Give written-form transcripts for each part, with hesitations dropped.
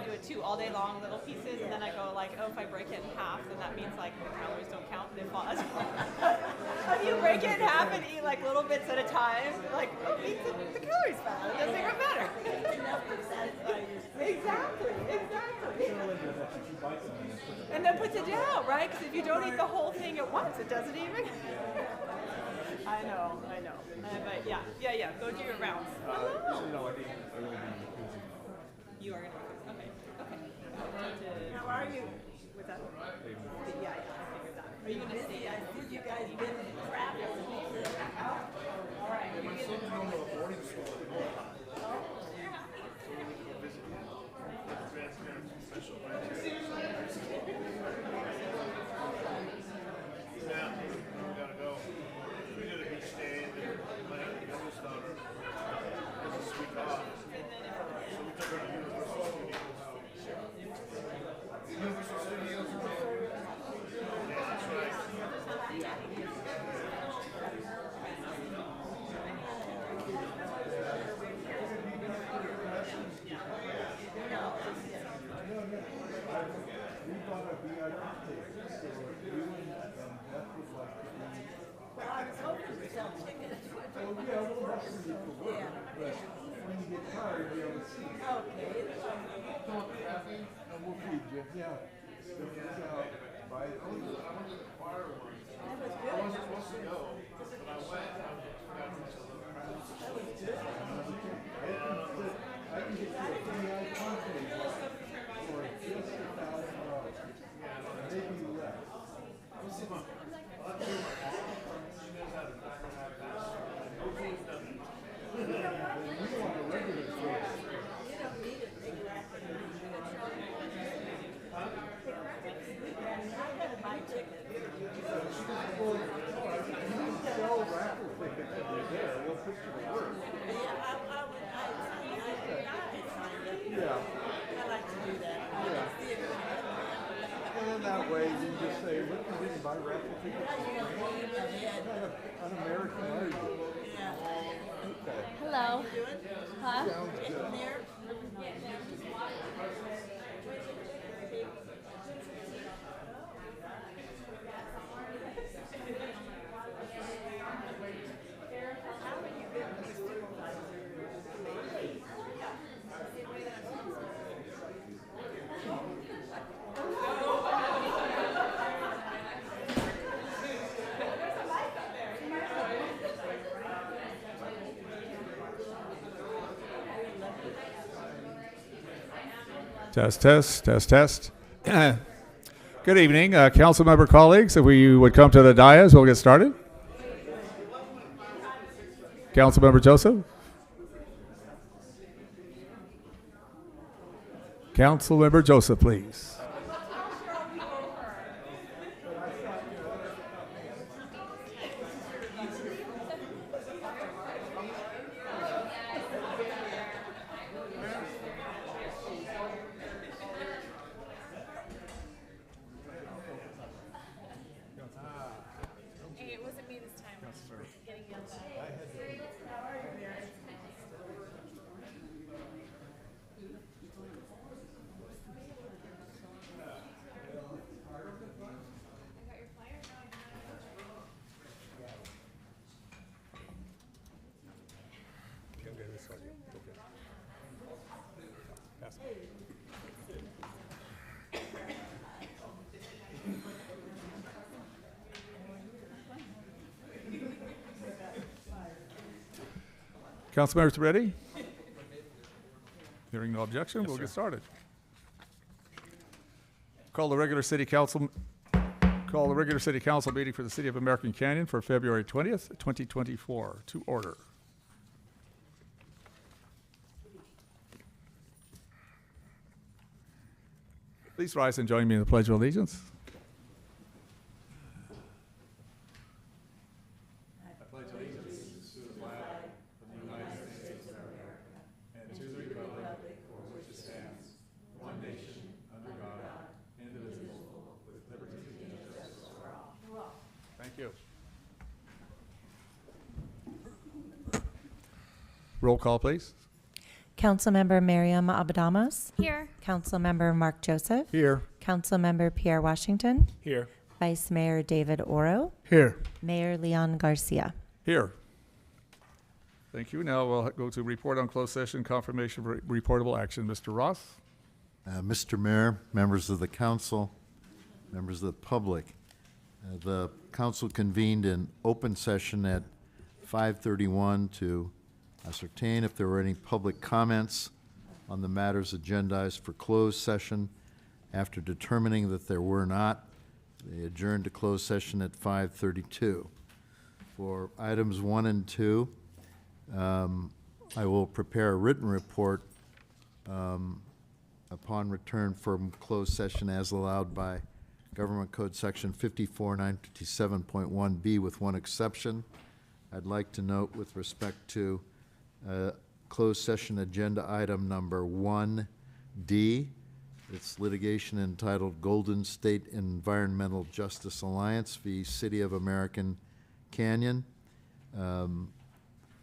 do it too, all day long, little pieces, and then I go like, oh, if I break it in half, then that means like the calories don't count, and they fall. If you break it in half and eat like little bits at a time, like, oh, eat the calories back. It doesn't even matter. Exactly. And then puts it down, right? Because if you don't eat the whole thing at once, it doesn't even. I know. But yeah. Go do your rounds. Hello. You are gonna. Okay. How are you? What's that? Yeah, I figured that. Are you gonna stay? I think you guys been in traffic. All right. Hello. Huh? Test. Good evening, council member colleagues. If we would come to the dais, we'll get started. Council member Joseph. Council member Joseph, please. Council members ready? Hearing no objection, we'll get started. Call the regular city council meeting for the City of American Canyon for February 20th, 2024 to order. Please rise and join me in the Pledge of Allegiance. Roll call, please. Councilmember Miriam Abadamos. Here. Councilmember Mark Joseph. Here. Councilmember Pierre Washington. Here. Vice Mayor David Oro. Here. Mayor Leon Garcia. Here. Thank you. Now we'll go to report on closed session, confirmation of reportable action. Mr. Ross? Mr. Mayor, members of the council, members of the public, the council convened in open session at 5:31 to ascertain if there were any public comments on the matters agendized for closed session. After determining that there were not, they adjourned to closed session at 5:32. For items 1 and 2, I will prepare a written report upon return from closed session as allowed by Government Code Section 54957.1B with one exception. I'd like to note with respect to closed session agenda item number 1D, it's litigation entitled Golden State Environmental Justice Alliance v. City of American Canyon.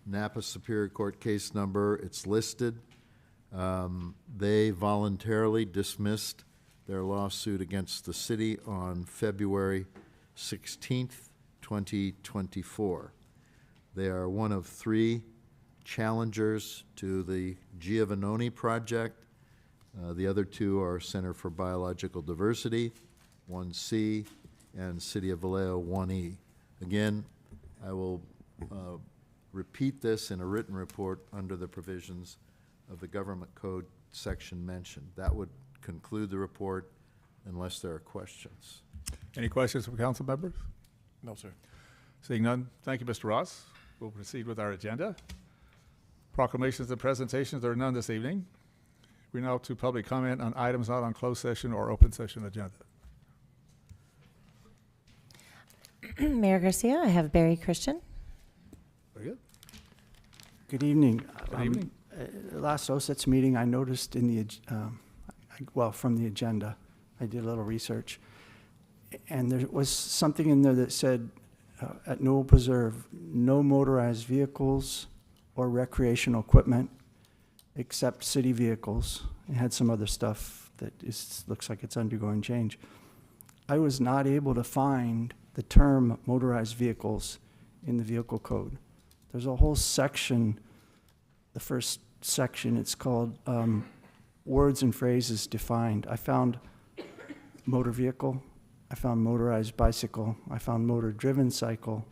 Napa Superior Court case number, it's listed. They voluntarily dismissed their lawsuit against the city on February 16th, 2024. They are one of 3 challengers to the Giovannoni project. The other 2 are Center for Biological Diversity, 1C, and City of Vallejo, 1E. Again, I will repeat this in a written report under the provisions of the Government Code section mentioned. That would conclude the report unless there are questions. Any questions from council members? No, sir. Seeing none, thank you, Mr. Ross. We'll proceed with our agenda. Proclamations and presentations, there are none this evening. We now to public comment on items not on closed session or open session agenda. Mayor Garcia, I have Barry Christian. Very good. Good evening. Good evening. Last OSETS meeting, I noticed in the, from the agenda, I did a little research, and there was something in there that said, at Newell Preserve, no motorized vehicles or recreational equipment except city vehicles. It had some other stuff that looks like it's undergoing change. I was not able to find the term motorized vehicles in the vehicle code. There's a whole section, the first section, it's called words and phrases defined. I found motor vehicle, I found motorized bicycle, I found motor-driven cycle.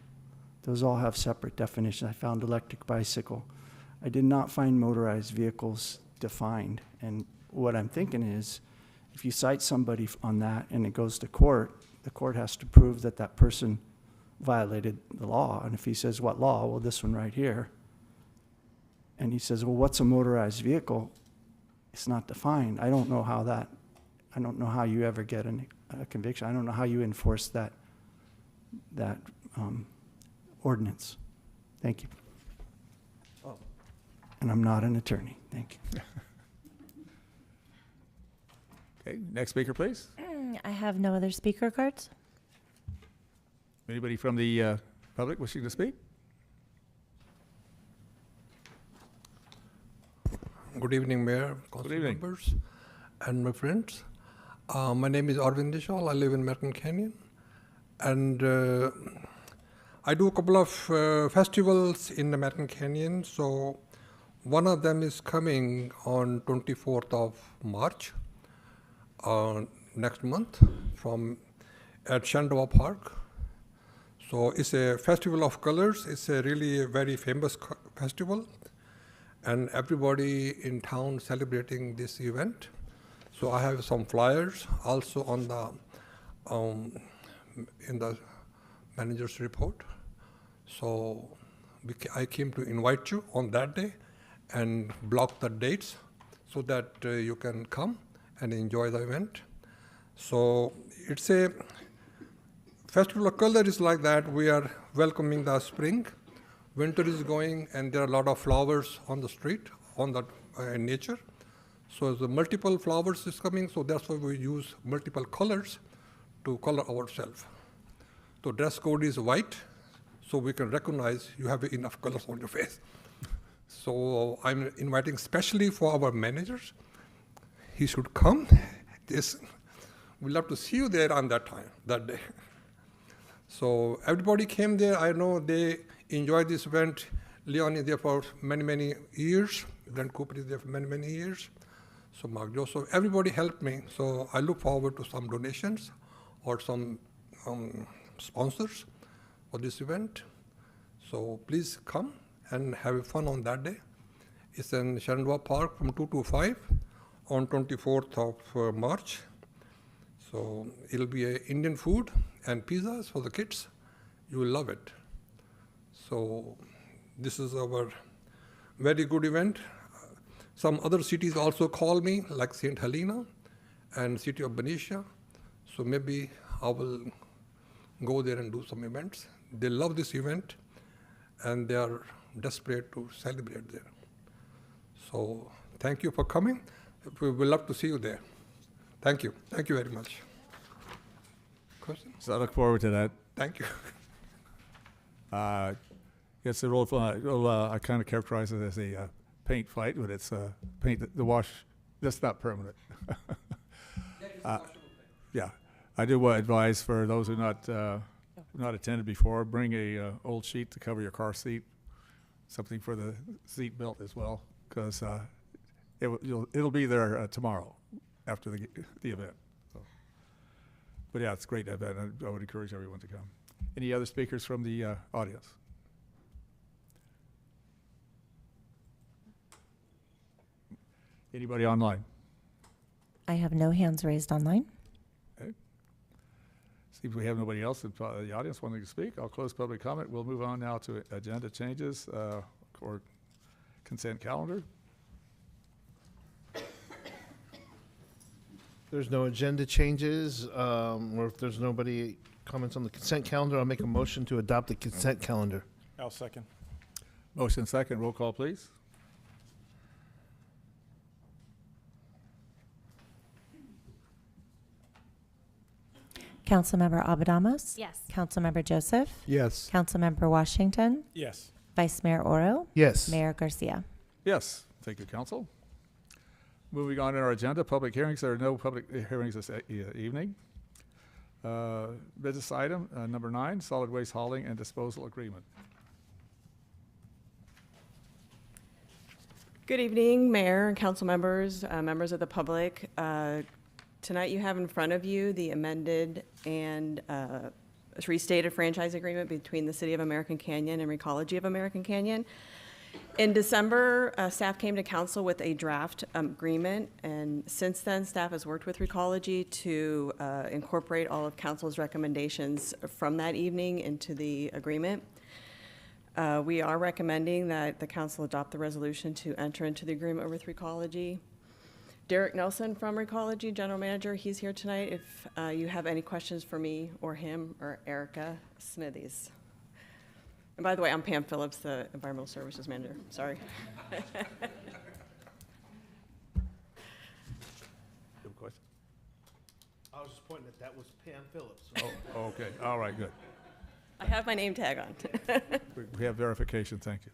Those all have separate definitions. I found electric bicycle. I did not find motorized vehicles defined. And what I'm thinking is, if you cite somebody on that and it goes to court, the court has to prove that that person violated the law. And if he says, what law? Well, this one right here. And he says, well, what's a motorized vehicle? It's not defined. I don't know how you ever get a conviction. I don't know how you enforce that ordinance. Thank you. Oh. And I'm not an attorney. Thank you. Okay, next speaker, please. I have no other speaker cards. Anybody from the public wishing to speak? Good evening, Mayor, council evening. members, and my friends. My name is Arvind Dishal. I live in American Canyon, and I do a couple of festivals in American Canyon. So one of them is coming on 24th of March, next month, at Shenandoah Park. So it's a festival of colors. It's a really very famous festival, and everybody in town celebrating this event. So I have some flyers also on the in the manager's report. So I came to invite you on that day and block the dates so that you can come and enjoy the event. So it's a festival of color is like that. We are welcoming the spring. Winter is going, and there are a lot of flowers on the street, on the nature. So the multiple flowers is coming, so that's why we use multiple colors to color ourselves. So dress code is white, so we can recognize you have enough colors on your face. So I'm inviting specially for our managers. He should come. We'd love to see you there on that day. So everybody came there. I know they enjoyed this event. Leon is there for many, many years. Brent Cooper is there for many, many years. So Mark Joseph, everybody helped me. So I look forward to some donations or some sponsors for this event. So please come and have fun on that day. It's in Shenandoah Park from 2 to 5 on 24th of March. So it'll be Indian food and pizzas for the kids. You will love it. So this is our very good event. Some other cities also call me, like St. Helena and city of Benicia. So maybe I will go there and do some events. They love this event, and they are desperate to celebrate there. So thank you for coming. We will love to see you there. Thank you. Thank you very much. Question? So I look forward to that. Thank you. It's a I kind of characterize it as a paint fight, but it's paint, the wash, that's not permanent. Yeah, I do advise for those who not attended before, bring a old sheet to cover your car seat, something for the seat belt as well, because it'll be there tomorrow after the event. So. But yeah, it's a great event. I would encourage everyone to come. Any other speakers from the audience? Anybody online? I have no hands raised online. Okay. Seems we have nobody else in the audience wanting to speak. I'll close public comment. We'll move on now to agenda changes or consent calendar. There's no agenda changes, or if there's nobody comments on the consent calendar, I'll make a motion to adopt the consent calendar. I'll second. Motion second. Roll call, please. Councilmember Abadamos? Yes. Councilmember Joseph? Yes. Councilmember Washington? Yes. Vice Mayor Oro? Yes. Mayor Garcia? Yes. Thank you, Council. Moving on in our agenda, public hearings. There are no public hearings this evening. Business item number 9, solid waste hauling and disposal agreement. Good evening, Mayor and council members, members of the public. Tonight you have in front of you the amended and restated franchise agreement between the City of American Canyon and Recology of American Canyon. In December, staff came to council with a draft agreement, and since then, staff has worked with Recology to incorporate all of council's recommendations from that evening into the agreement. We are recommending that the council adopt the resolution to enter into the agreement with Recology. Derek Nelson from Recology, General Manager, he's here tonight if you have any questions for me or him or Erica Smithies. And by the way, I'm Pam Phillips, the Environmental Services Manager. Sorry. You have a question? I was just pointing that was Pam Phillips. Oh, okay. All right, good. I have my name tag on. We have verification. Thank you.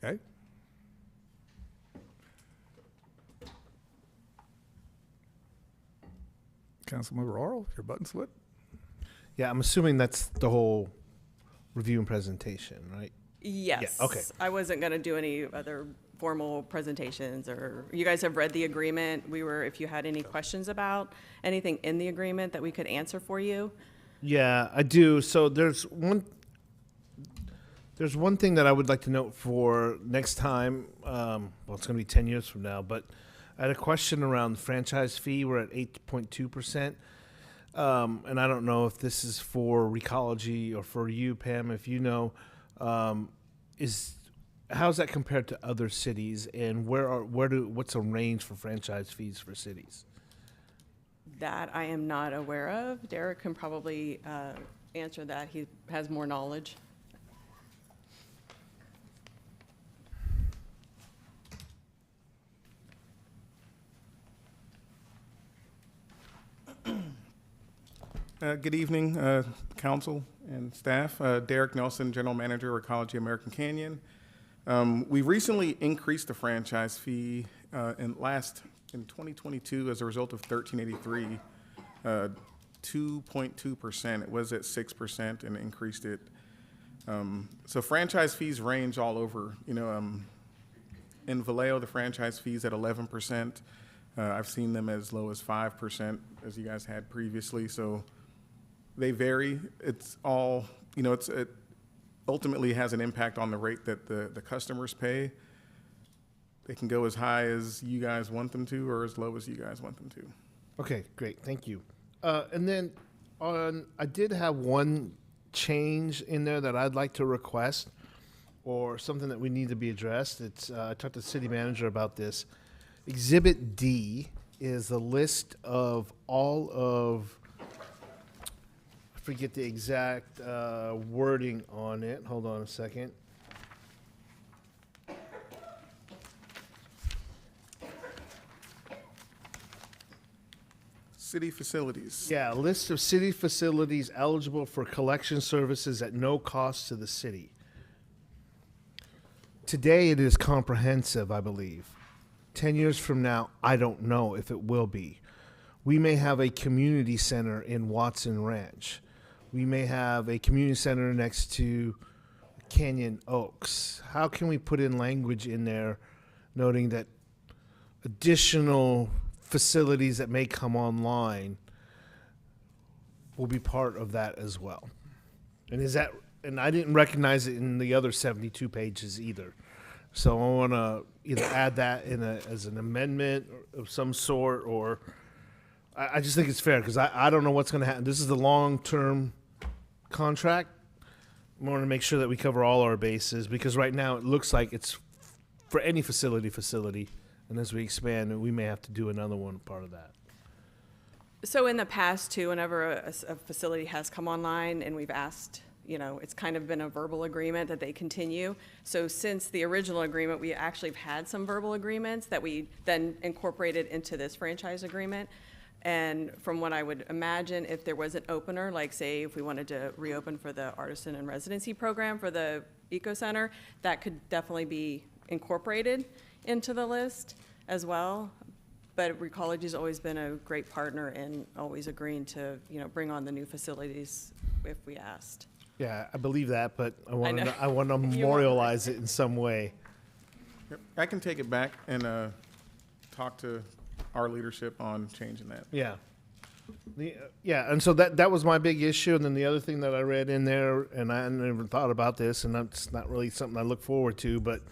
Okay. Councilmember Oral, your button's lit. Yeah, I'm assuming that's the whole review and presentation, right? Yes. Yeah, okay. I wasn't going to do any other formal presentations, or you guys have read the agreement. If you had any questions about anything in the agreement that we could answer for you. Yeah, I do. So there's one thing that I would like to note for next time. Well, it's going to be 10 years from now, but I had a question around the franchise fee. We're at 8.2%. And I don't know if this is for Recology or for you, Pam, if you know, how's that compared to other cities, and what's a range for franchise fees for cities? That I am not aware of. Derek can probably answer that. He has more knowledge. Good evening, council and staff. Derek Nelson, General Manager, Recology American Canyon. We recently increased the franchise fee in 2022 as a result of 1383, 2.2%. It was at 6% and increased it. So franchise fees range all over. In Vallejo, the franchise fees at 11%. I've seen them as low as 5%, as you guys had previously. So they vary. It's all, it ultimately has an impact on the rate that the customers pay. They can go as high as you guys want them to or as low as you guys want them to. Okay, great, thank you. And then I did have one change in there that I'd like to request, or something that we need to be addressed. It's I talked to the city manager about this. Exhibit D is a list of all of, I forget the exact wording on it. Hold on a second. City facilities. Yeah, a list of city facilities eligible for collection services at no cost to the city. Today, it is comprehensive, I believe. 10 years from now, I don't know if it will be. We may have a community center in Watson Ranch. We may have a community center next to Canyon Oaks. How can we put in language in there noting that additional facilities that may come online will be part of that as well? And I didn't recognize it in the other 72 pages either. So I want to either add that as an amendment of some sort, or I just think it's fair because I don't know what's going to happen. This is the long-term contract. I want to make sure that we cover all our bases because right now it looks like it's for any facility. And as we expand, we may have to do another one part of that. So in the past too, whenever a facility has come online and we've asked, it's kind of been a verbal agreement that they continue. So since the original agreement, we actually have had some verbal agreements that we then incorporated into this franchise agreement. And from what I would imagine, if there was an opener, like say if we wanted to reopen for the artisan and residency program for the Eco Center, that could definitely be incorporated into the list as well. But Recology has always been a great partner and always agreeing to, bring on the new facilities if we asked. Yeah, I believe that, but I want know. to memorialize it in some way. Yep. I can take it back and talk to our leadership on changing that. Yeah. And so that was my big issue. And then the other thing that I read in there, and I never thought about this, and that's not really something I look forward to, but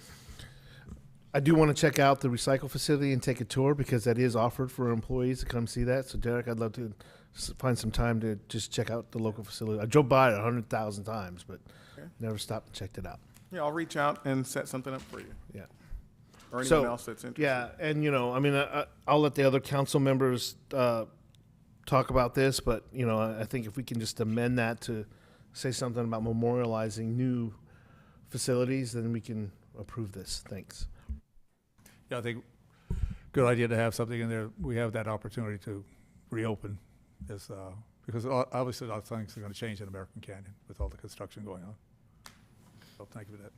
I do want to check out the recycle facility and take a tour because that is offered for employees to come see that. So Derek, I'd love to find some time to just check out the local facility. I drove by it 100,000 times, but never stopped and checked it out. Yeah, I'll reach out and set something up for you. Yeah. Or anyone else that's interested. Yeah, and I'll let the other council members talk about this, but I think if we can just amend that to say something about memorializing new facilities, then we can approve this. Thanks. Yeah, I think good idea to have something in there. We have that opportunity to reopen this, because obviously a lot of things are going to change in American Canyon with all the construction going on. So thank you for that.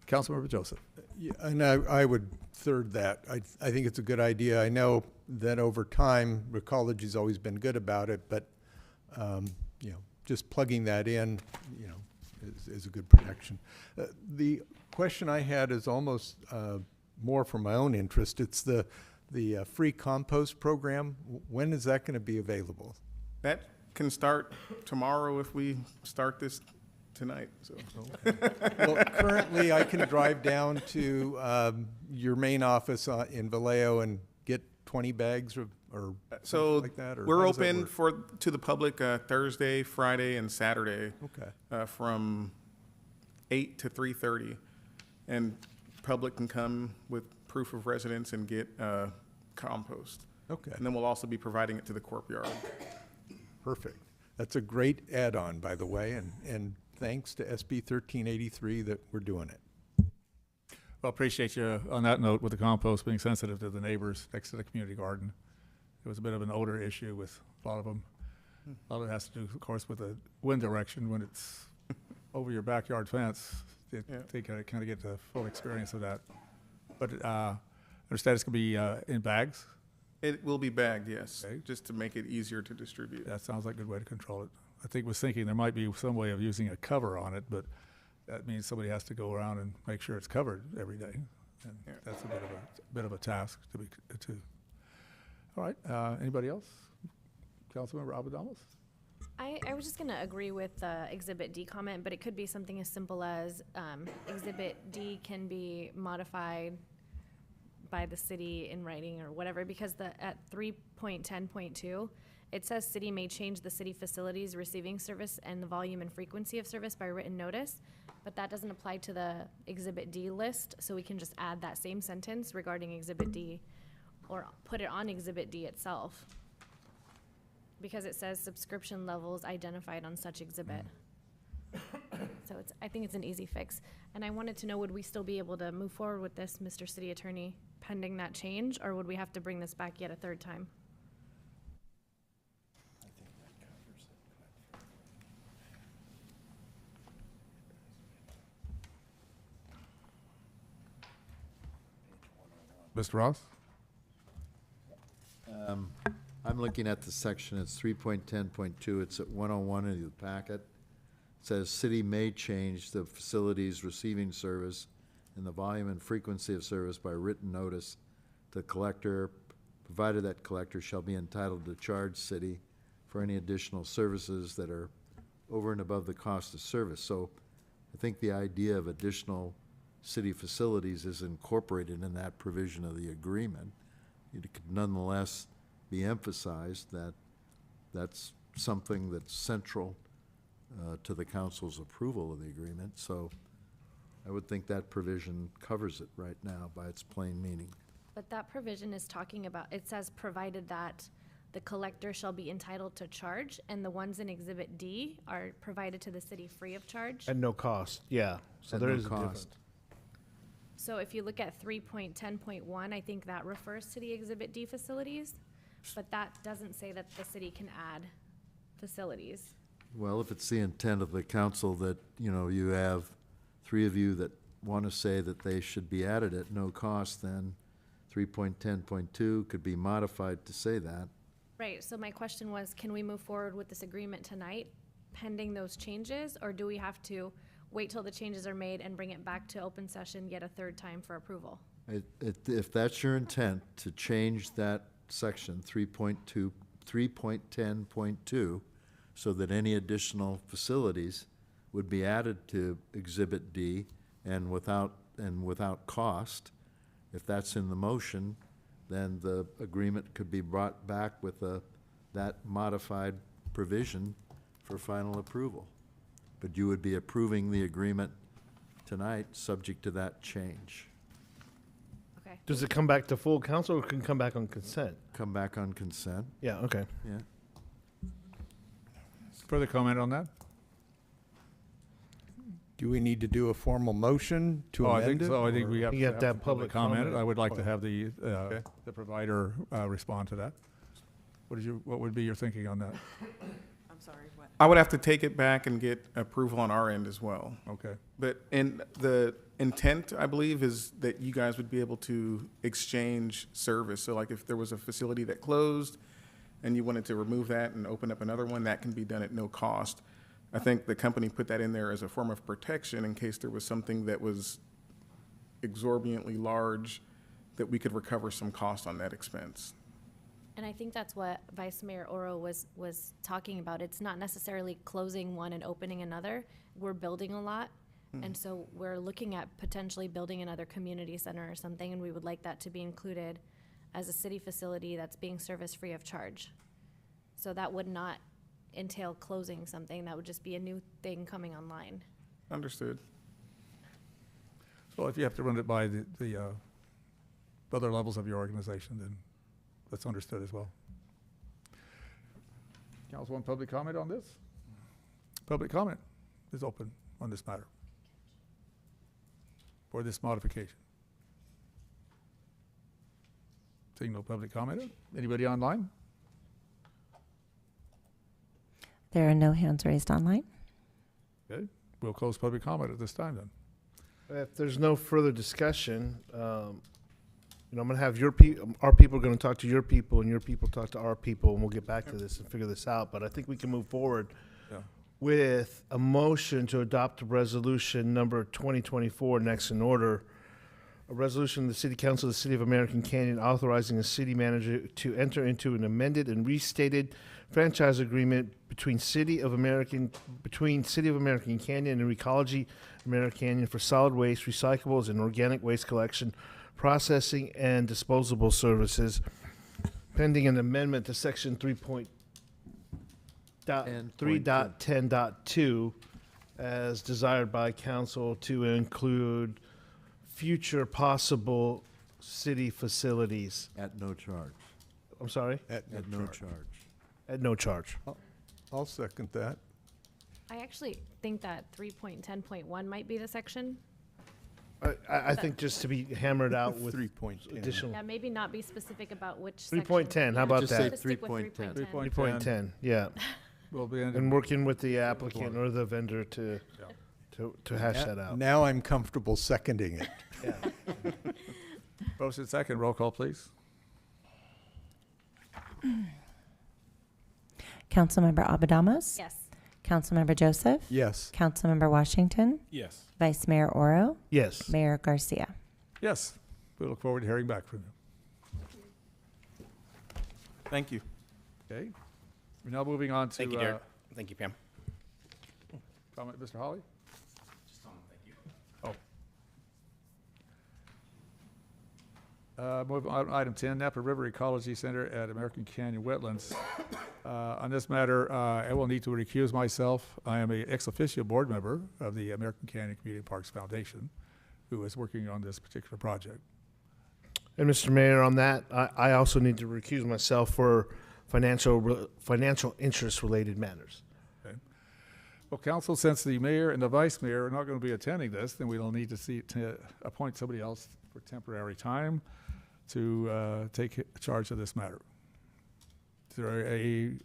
Councilmember Joseph. Yeah, and I would third that. I think it's a good idea. I know that over time, Recology's always been good about it, but just plugging that in, is a good protection. The question I had is almost more for my own interest. It's the free compost program. When is that going to be available? That can start tomorrow if we start this tonight. So. Well, currently I can drive down to your main office in Vallejo and get 20 bags or so like that? Or we're open to the public Thursday, Friday, and Saturday. Okay. From 8 to 3:30, and public can come with proof of residence and get compost. Okay. And then we'll also be providing it to the courtyard. Perfect. That's a great add-on, by the way, and thanks to SB 1383 that we're doing it. Well, appreciate you on that note with the compost being sensitive to the neighbors next to the community garden. It was a bit of an odor issue with a lot of them. A lot of it has to do, of course, with the wind direction when it's over your backyard fence. they, Yeah. they kind of get the full experience of that. But I understand it's going to be in bags. It will be bagged, yes, Okay. just to make it easier to distribute. That sounds like a good way to control it. I think was thinking there might be some way of using a cover on it, but that means somebody has to go around and make sure it's covered every day. And Yeah. that's a bit of a task to. All right, anybody else? Councilmember Abadamas? I was just going to agree with the Exhibit D comment, but it could be something as simple as Exhibit D can be modified by the city in writing or whatever, because at 3.10.2, it says city may change the city facilities receiving service and the volume and frequency of service by written notice, but that doesn't apply to the Exhibit D list, so we can just add that same sentence regarding Exhibit D or put it on Exhibit D itself. Because it says subscription levels identified on such exhibit. So I think it's an easy fix. And I wanted to know, would we still be able to move forward with this, Mr. City Attorney, pending that change, or would we have to bring this back yet a third time? Mr. Ross? I'm looking at the section, it's 3.10.2, it's at 101 in the packet. It says, city may change the facilities receiving service and the volume and frequency of service by written notice to collector, provided that collector shall be entitled to charge city for any additional services that are over and above the cost of service. So I think the idea of additional city facilities is incorporated in that provision of the agreement. It could nonetheless be emphasized that that's something that's central to the council's approval of the agreement. So I would think that provision covers it right now by its plain meaning. But that provision is talking about, it says provided that the collector shall be entitled to charge, and the ones in Exhibit D are provided to the city free of charge. At no cost, yeah. So At there no is a difference. cost. So if you look at 3.10.1, I think that refers to the Exhibit D facilities, but that doesn't say that the city can add facilities. Well, if it's the intent of the council that, you know, you have three of you that want to say that they should be added at no cost, then 3.10.2 could be modified to say that. Right, so my question was, can we move forward with this agreement tonight pending those changes, or do we have to wait till the changes are made and bring it back to open session yet a third time for approval? If that's your intent, to change that section 3.10.2, so that any additional facilities would be added to Exhibit D and without cost, if that's in the motion, then the agreement could be brought back with that modified provision for final approval. But you would be approving the agreement tonight, subject to that change. Okay. Does it come back to full council or can it come back on consent? Come back on consent, Yeah, okay. yeah. Further comment on that? Do we need to do a formal motion to I amend think it? so. I think or- we have You have to have some public comment. comment. I would like to have Okay. the provider respond to that. What would be your thinking on that? I'm sorry, what? I would have to take it back and get approval on our end as well. Okay. But the intent, I believe, is that you guys would be able to exchange service. So like if there was a facility that closed and you wanted to remove that and open up another one, that can be done at no cost. I think the company put that in there as a form of protection in case there was something that was exorbitantly large, that we could recover some cost on that expense. And I think that's what Vice Mayor Oro was talking about. It's not necessarily closing one and opening another. We're building a lot. And so we're looking at potentially building another community center or something, and we would like that to be included as a city facility that's being serviced free of charge. So that would not entail closing something. That would just be a new thing coming online. Understood. So if you have to run it by the other levels of your organization, then that's understood as well. Council, want public comment on this? Public comment is open on this matter for this modification. Seeing no public comment. Anybody online? There are no hands raised online. Okay, we'll close public comment at this time then. If there's no further discussion, I'm going to have our people are going to talk to your people, and your people talk to our people, and we'll get back to this and figure this out. But I think we can move forward with a motion to adopt resolution number 2024 next in order. A resolution of the City Council of the City of American Canyon authorizing the city manager to enter into an amended and restated franchise agreement between City of American Canyon and Recology American Canyon for solid waste, recyclables, and organic waste collection, processing, and disposable services, pending an amendment to section 3.10.2 as desired by council to include future possible city facilities. At no charge. I'm sorry? At At no charge. At no charge. I'll second that. I actually think that 3.10.1 might be the section. I think just to be hammered out with 3.10. additional. Yeah, maybe not be specific about which section. 3.10, how Yeah, about Just that? say just stick with 3.10. 3.10, yeah. We'll be in. And working with the applicant or the vendor to hash that out. Now I'm comfortable seconding it. Yeah. Motion second, roll call, please. Councilmember Abadamas? Yes. Councilmember Joseph? Yes. Councilmember Washington? Yes. Vice Mayor Oro? Yes. Mayor Garcia? Yes, we look forward to hearing back from you. Thank you. Okay, we're now moving on to. Thank you, Derek. Thank you, Pam. Comment, Mr. Holly? Just tell them thank you. Move on, item 10, Napa River Ecology Center at American Canyon Wetlands. On this matter, I will need to recuse myself. I am a ex officio board member of the American Canyon Community Parks Foundation, who is working on this particular project. And Mr. Mayor, on that, I also need to recuse myself for financial interest-related matters. Okay. Well, council, since the mayor and the vice mayor are not going to be attending this, then we'll need to appoint somebody else for temporary time to take charge of this matter. Is there a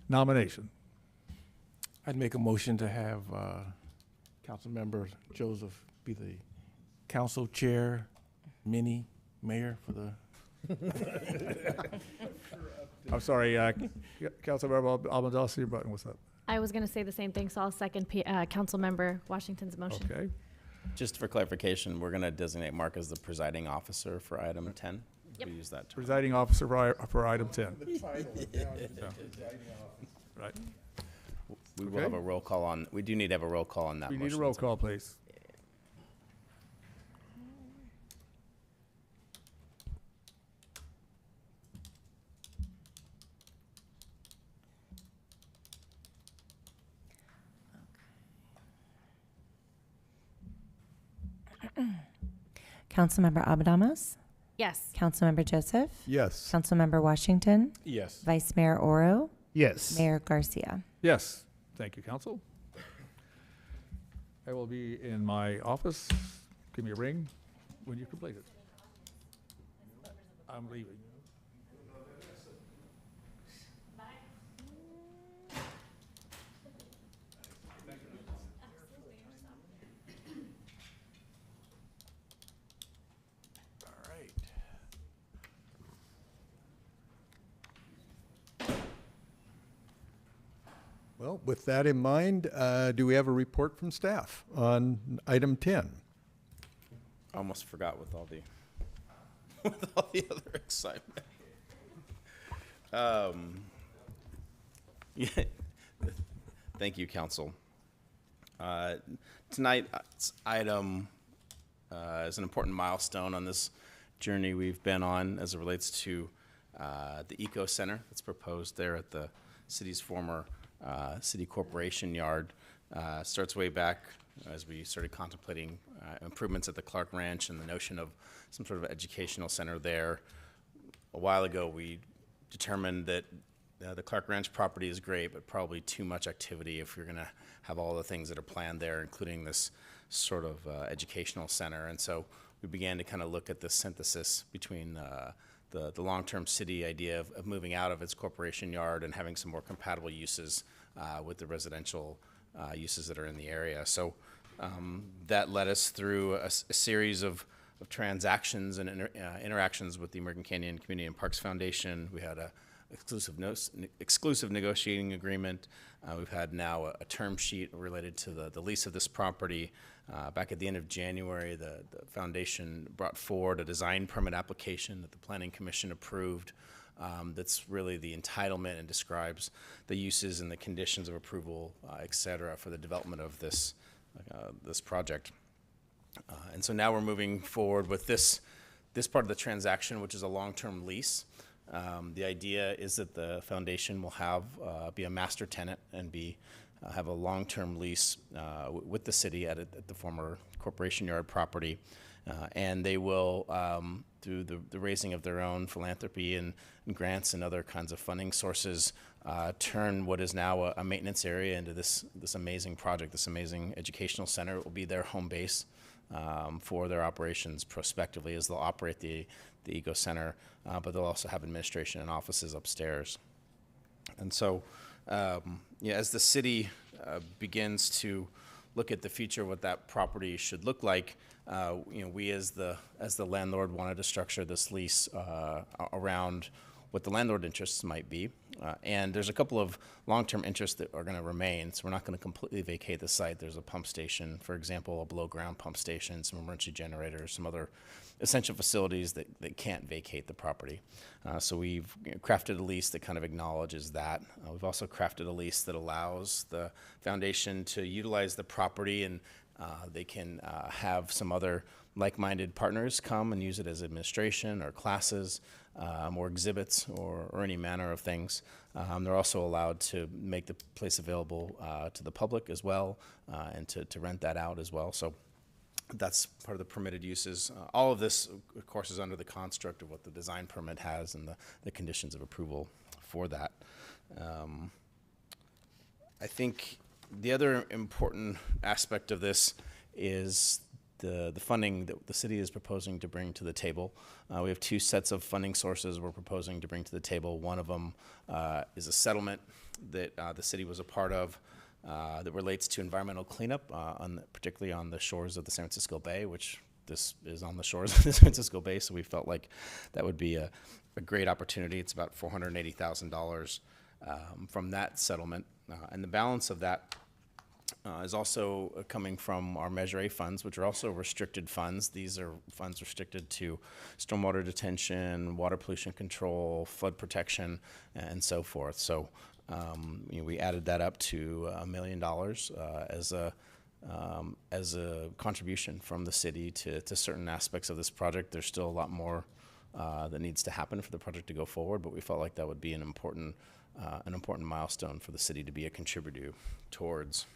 nomination? I'd make a motion to have Councilmember Joseph be the council chair, mini mayor for the. I'm sorry, Councilmember Almendalis, your button was up. I was going to say the same thing, so I'll second Councilmember Washington's motion. Okay. Just for clarification, we're going to designate Mark as the presiding officer for item 10. Yep. We use that term. Presiding officer for item 10. Right. We will Okay. have a roll call on, we do need to have a roll call on that We motion. need a roll call, please. Councilmember Abadamas? Yes. Councilmember Joseph? Yes. Councilmember Washington? Yes. Vice Mayor Oro? Yes. Mayor Garcia? Yes. Thank you, council. I will be in my office. Give me a ring when you complete it. I'm leaving. All right. Well, with that in mind, do we have a report from staff on item 10? Almost forgot with all the, with all the other excitement. Yeah. Thank you, council. Tonight's item is an important milestone on this journey we've been on as it relates to the Eco Center that's proposed there at the city's former city corporation yard. Starts way back as we started contemplating improvements at the Clark Ranch and the notion of some sort of educational center there. A while ago, we determined that the Clark Ranch property is great, but probably too much activity if you're going to have all the things that are planned there, including this sort of educational center. And so we began to kind of look at the synthesis between the long-term city idea of moving out of its corporation yard and having some more compatible uses with the residential uses that are in the area. So That led us through a series of transactions and interactions with the American Canyon Community and Parks Foundation. We had a exclusive negotiating agreement. We've had now a term sheet related to the lease of this property. Back at the end of January, the foundation brought forward a design permit application that the Planning Commission approved. That's really the entitlement and describes the uses and the conditions of approval, et cetera, for the development of this project. And so now we're moving forward with this part of the transaction, which is a long-term lease. The idea is that the foundation will have be a master tenant and have a long-term lease with the city at the former Corporation Yard property. And they will, through the raising of their own philanthropy and grants and other kinds of funding sources, turn what is now a maintenance area into this amazing project, this amazing educational center. It will be their home base for their operations prospectively as they'll operate the Eco Center, but they'll also have administration and offices upstairs. And so, as the city begins to look at the future, what that property should look like, we as the landlord wanted to structure this lease around what the landlord interests might be. And there's a couple of long-term interests that are going to remain, so we're not going to completely vacate the site. There's a pump station, for example, a below-ground pump station, some emergency generators, some other essential facilities that can't vacate the property. So we've crafted a lease that kind of acknowledges that. We've also crafted a lease that allows the foundation to utilize the property, and they can have some other like-minded partners come and use it as administration or classes or exhibits or any manner of things. They're also allowed to make the place available to the public as well and to rent that out as well. So that's part of the permitted uses. All of this, of course, is under the construct of what the design permit has and the conditions of approval for that. I think the other important aspect of this is the funding that the city is proposing to bring to the table. We have two sets of funding sources we're proposing to bring to the table. One of them is a settlement that the city was a part of that relates to environmental cleanup, particularly on the shores of the San Francisco Bay, which this is on the shores of the San Francisco Bay, so we felt like that would be a great opportunity. It's about $480,000 from that settlement. And the balance of that is also coming from our Measure A funds, which are also restricted funds. These are funds restricted to stormwater detention, water pollution control, flood protection, and so forth. So we added that up to $1 million as a contribution from the city to certain aspects of this project. There's still a lot more that needs to happen for the project to go forward, but we felt like that would be an important milestone for the city to be a contributor towards.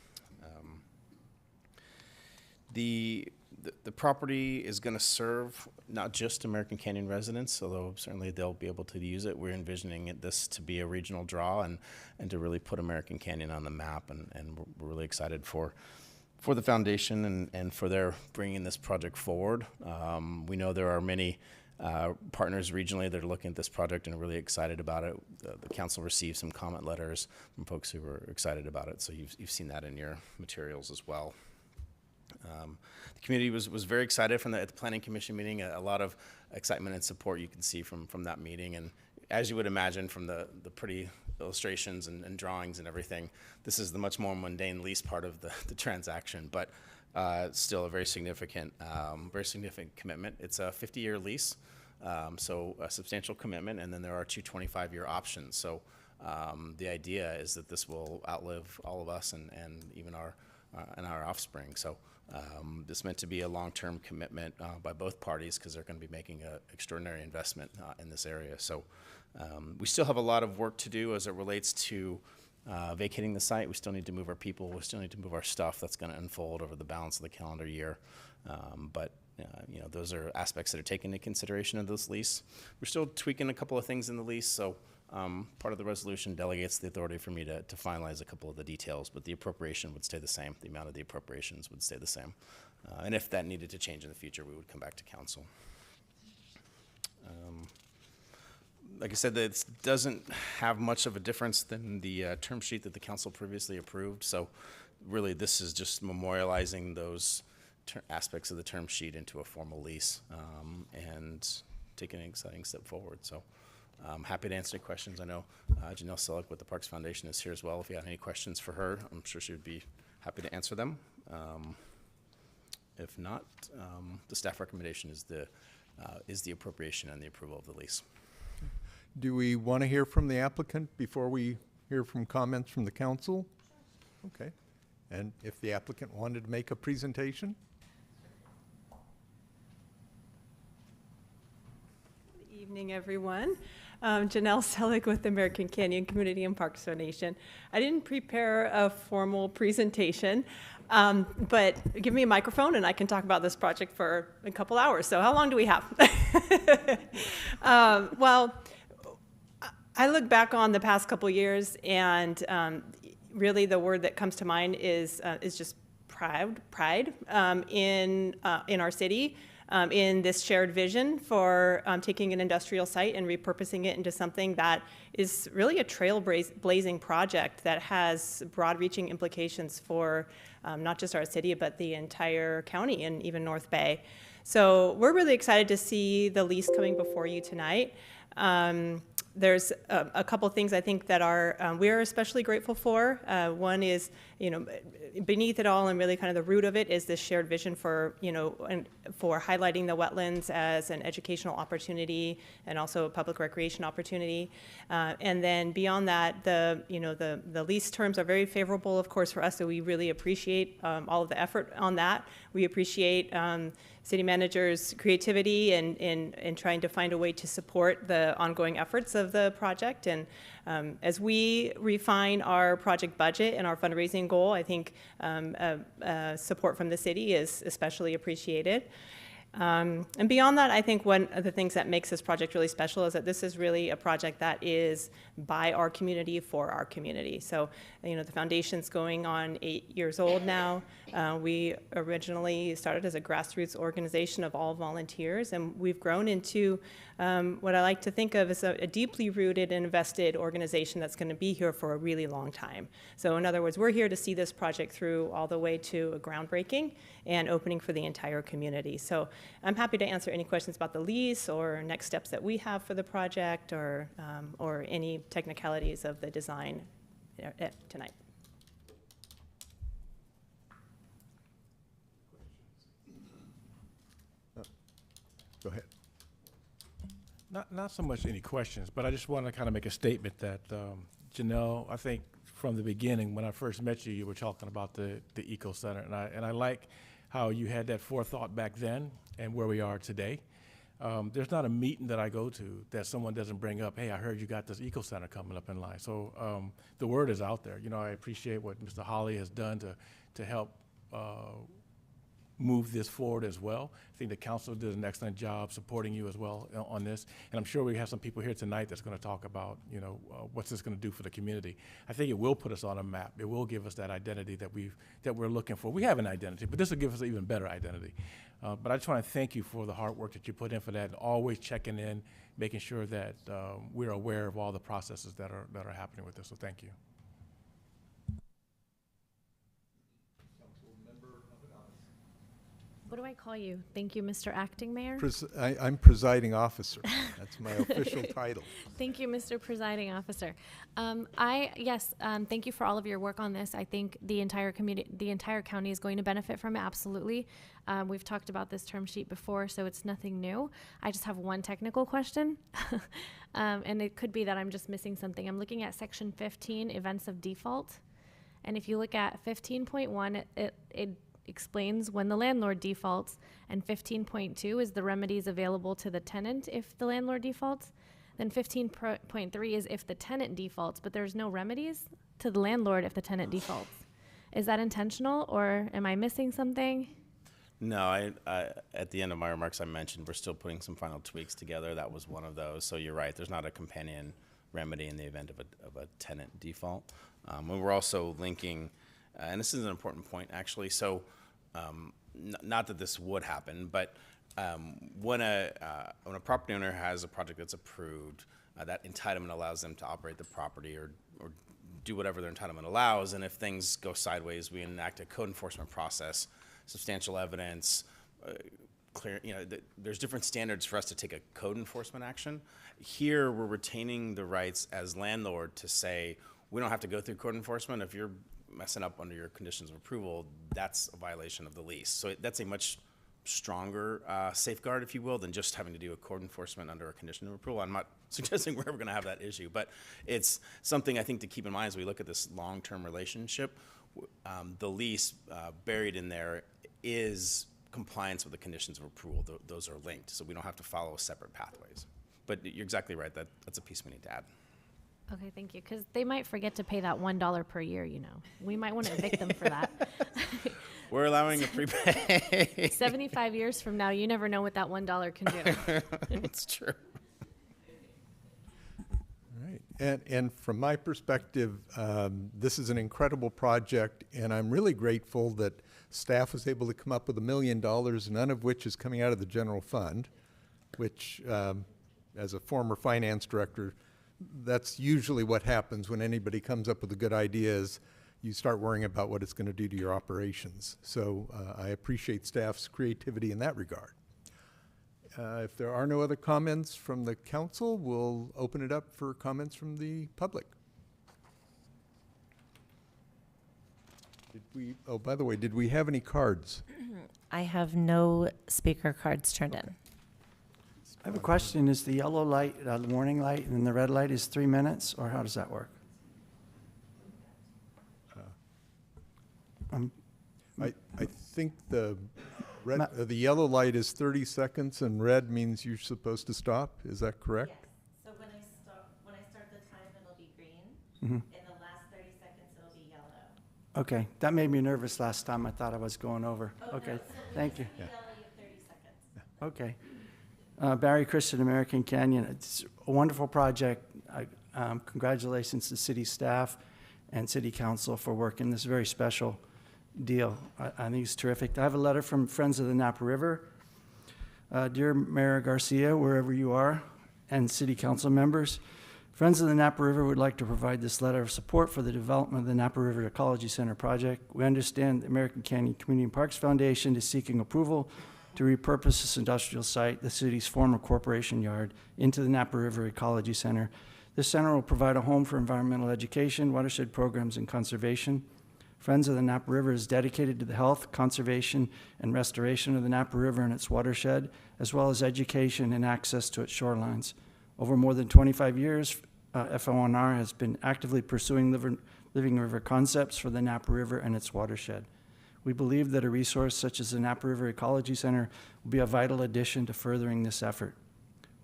The property is going to serve not just American Canyon residents, although certainly they'll be able to use it. We're envisioning this to be a regional draw and to really put American Canyon on the map, and we're really excited for the foundation and for their bringing this project forward. We know there are many partners regionally that are looking at this project and are really excited about it. The council received some comment letters from folks who were excited about it, so you've seen that in your materials as well. The community was very excited at the Planning Commission meeting. A lot of excitement and support you can see from that meeting. And as you would imagine from the pretty illustrations and drawings and everything, this is the much more mundane lease part of the transaction, but still a very significant commitment. It's a 50-year lease, so a substantial commitment, and then there are two 25-year options. So the idea is that this will outlive all of us and even our offspring. So this meant to be a long-term commitment by both parties because they're going to be making an extraordinary investment in this area. So we still have a lot of work to do as it relates to vacating the site. We still need to move our people. We still need to move our stuff. That's going to unfold over the balance of the calendar year. But those are aspects that are taken into consideration of this lease. We're still tweaking a couple of things in the lease. So part of the resolution delegates the authority for me to finalize a couple of the details, but the appropriation would stay the same. The amount of the appropriations would stay the same. And if that needed to change in the future, we would come back to council. Like I said, it doesn't have much of a difference than the term sheet that the council previously approved. So really, this is just memorializing those aspects of the term sheet into a formal lease and taking an exciting step forward. So I'm happy to answer any questions. I know Janelle Selleck with the Parks Foundation is here as well. If you have any questions for her, I'm sure she would be happy to answer them. If not, the staff recommendation is the appropriation and the approval of the lease. Do we want to hear from the applicant before we hear from comments from the council? Okay. And if the applicant wanted to make a presentation? Good evening, everyone. Janelle Selleck with the American Canyon Community and Parks Foundation. I didn't prepare a formal presentation, but give me a microphone and I can talk about this project for a couple hours. So how long do we have? Well, I look back on the past couple years, and really the word that comes to mind is just pride in our city. In this shared vision for taking an industrial site and repurposing it into something that is really a trailblazing project that has broad-reaching implications for not just our city, but the entire county and even North Bay. So we're really excited to see the lease coming before you tonight. There's a couple things I think that we're especially grateful for. One is, beneath it all and really kind of the root of it is this shared vision for, and for highlighting the wetlands as an educational opportunity and also a public recreation opportunity. And then beyond that, the lease terms are very favorable, of course, for us, so we really appreciate all of the effort on that. We appreciate city manager's creativity in trying to find a way to support the ongoing efforts of the project. And as we refine our project budget and our fundraising goal, I think support from the city is especially appreciated. And beyond that, I think one of the things that makes this project really special is that this is really a project that is by our community for our community. So, the foundation's going on 8 years old now. We originally started as a grassroots organization of all volunteers, and we've grown into what I like to think of as a deeply rooted and invested organization that's going to be here for a really long time. So in other words, we're here to see this project through all the way to a groundbreaking and opening for the entire community. So I'm happy to answer any questions about the lease or next steps that we have for the project or any technicalities of the design tonight. Go ahead. Not so much any questions, but I just want to kind of make a statement that, Janelle, I think from the beginning, when I first met you, you were talking about the Eco Center, and I like how you had that forethought back then and where we are today. There's not a meeting that I go to that someone doesn't bring up, hey, I heard you got this Eco Center coming up in line. So the word is out there. I appreciate what Mr. Holly has done to help move this forward as well. I think the council did an excellent job supporting you as well on this. And I'm sure we have some people here tonight that's going to talk about, what's this going to do for the community. I think it will put us on a map. It will give us that identity that we're looking for. We have an identity, but this will give us an even better identity. But I just want to thank you for the hard work that you put in for that, and always checking in, making sure that we're aware of all the processes that are happening with this. So thank you. What do I call you? Thank you, Mr. Acting Mayor. I'm presiding officer. That's my official title. Thank you, Mr. Presiding Officer. Thank you for all of your work on this. I think the entire community, the entire county is going to benefit from it, absolutely. We've talked about this term sheet before, so it's nothing new. I just have one technical question, and it could be that I'm just missing something. I'm looking at section 15, events of default, and if you look at 15.1, it explains when the landlord defaults, and 15.2 is the remedies available to the tenant if the landlord defaults. Then 15.3 is if the tenant defaults, but there's no remedies to the landlord if the tenant defaults. Is that intentional, or am I missing something? No, I at the end of my remarks, I mentioned we're still putting some final tweaks together. That was one of those. So you're right. There's not a companion remedy in the event of a tenant default. And we're also linking, and this is an important point, actually. So not that this would happen, but when a property owner has a project that's approved, that entitlement allows them to operate the property or do whatever their entitlement allows, and if things go sideways, we enact a code enforcement process, substantial evidence, clear, there's different standards for us to take a code enforcement action. Here, we're retaining the rights as landlord to say, we don't have to go through code enforcement. If you're messing up under your conditions of approval, that's a violation of the lease. So that's a much stronger safeguard, if you will, than just having to do a code enforcement under a condition of approval. I'm not suggesting we're ever going to have that issue, but it's something I think to keep in mind as we look at this long-term relationship. The lease buried in there is compliance with the conditions of approval. Those are linked, so we don't have to follow separate pathways. But you're exactly right. That's a piece we need to add. Okay, thank you. Because they might forget to pay that $1 per year, We might want to evict them for that. We're allowing a prepay. 75 years from now, you never know what that $1 can do. It's true. All right. And from my perspective, this is an incredible project, and I'm really grateful that staff was able to come up with $1 million, none of which is coming out of the general fund, which, as a former finance director, that's usually what happens when anybody comes up with a good idea is you start worrying about what it's going to do to your operations. So I appreciate staff's creativity in that regard. If there are no other comments from the council, we'll open it up for comments from the public. Oh, by the way, did we have any cards? I have no speaker cards turned in. I have a question. Is the yellow light the warning light and the red light is 3 minutes, or how does that work? I think the red, the yellow light is 30 seconds and red means you're supposed to stop. Is that correct? Yes. So when I start the time, it'll be green. Mm-hmm. In the last 30 seconds, it'll be yellow. Okay, that made me nervous last time. I thought I was going over. Oh, Okay, no. So thank you. Yellow, you have 30 seconds. Okay. Barry Christian, American Canyon. It's a wonderful project. Congratulations to city staff and city council for working this very special deal. I think it's terrific. I have a letter from Friends of the Napa River. Dear Mayor Garcia, wherever you are, and city council members, Friends of the Napa River would like to provide this letter of support for the development of the Napa River Ecology Center project. We understand the American Canyon Community Parks Foundation is seeking approval to repurpose this industrial site, the city's former corporation yard, into the Napa River Ecology Center. This center will provide a home for environmental education, watershed programs, and conservation. Friends of the Napa River is dedicated to the health, conservation, and restoration of the Napa River and its watershed, as well as education and access to its shorelines. Over more than 25 years, FONR has been actively pursuing living river concepts for the Napa River and its watershed. We believe that a resource such as the Napa River Ecology Center will be a vital addition to furthering this effort.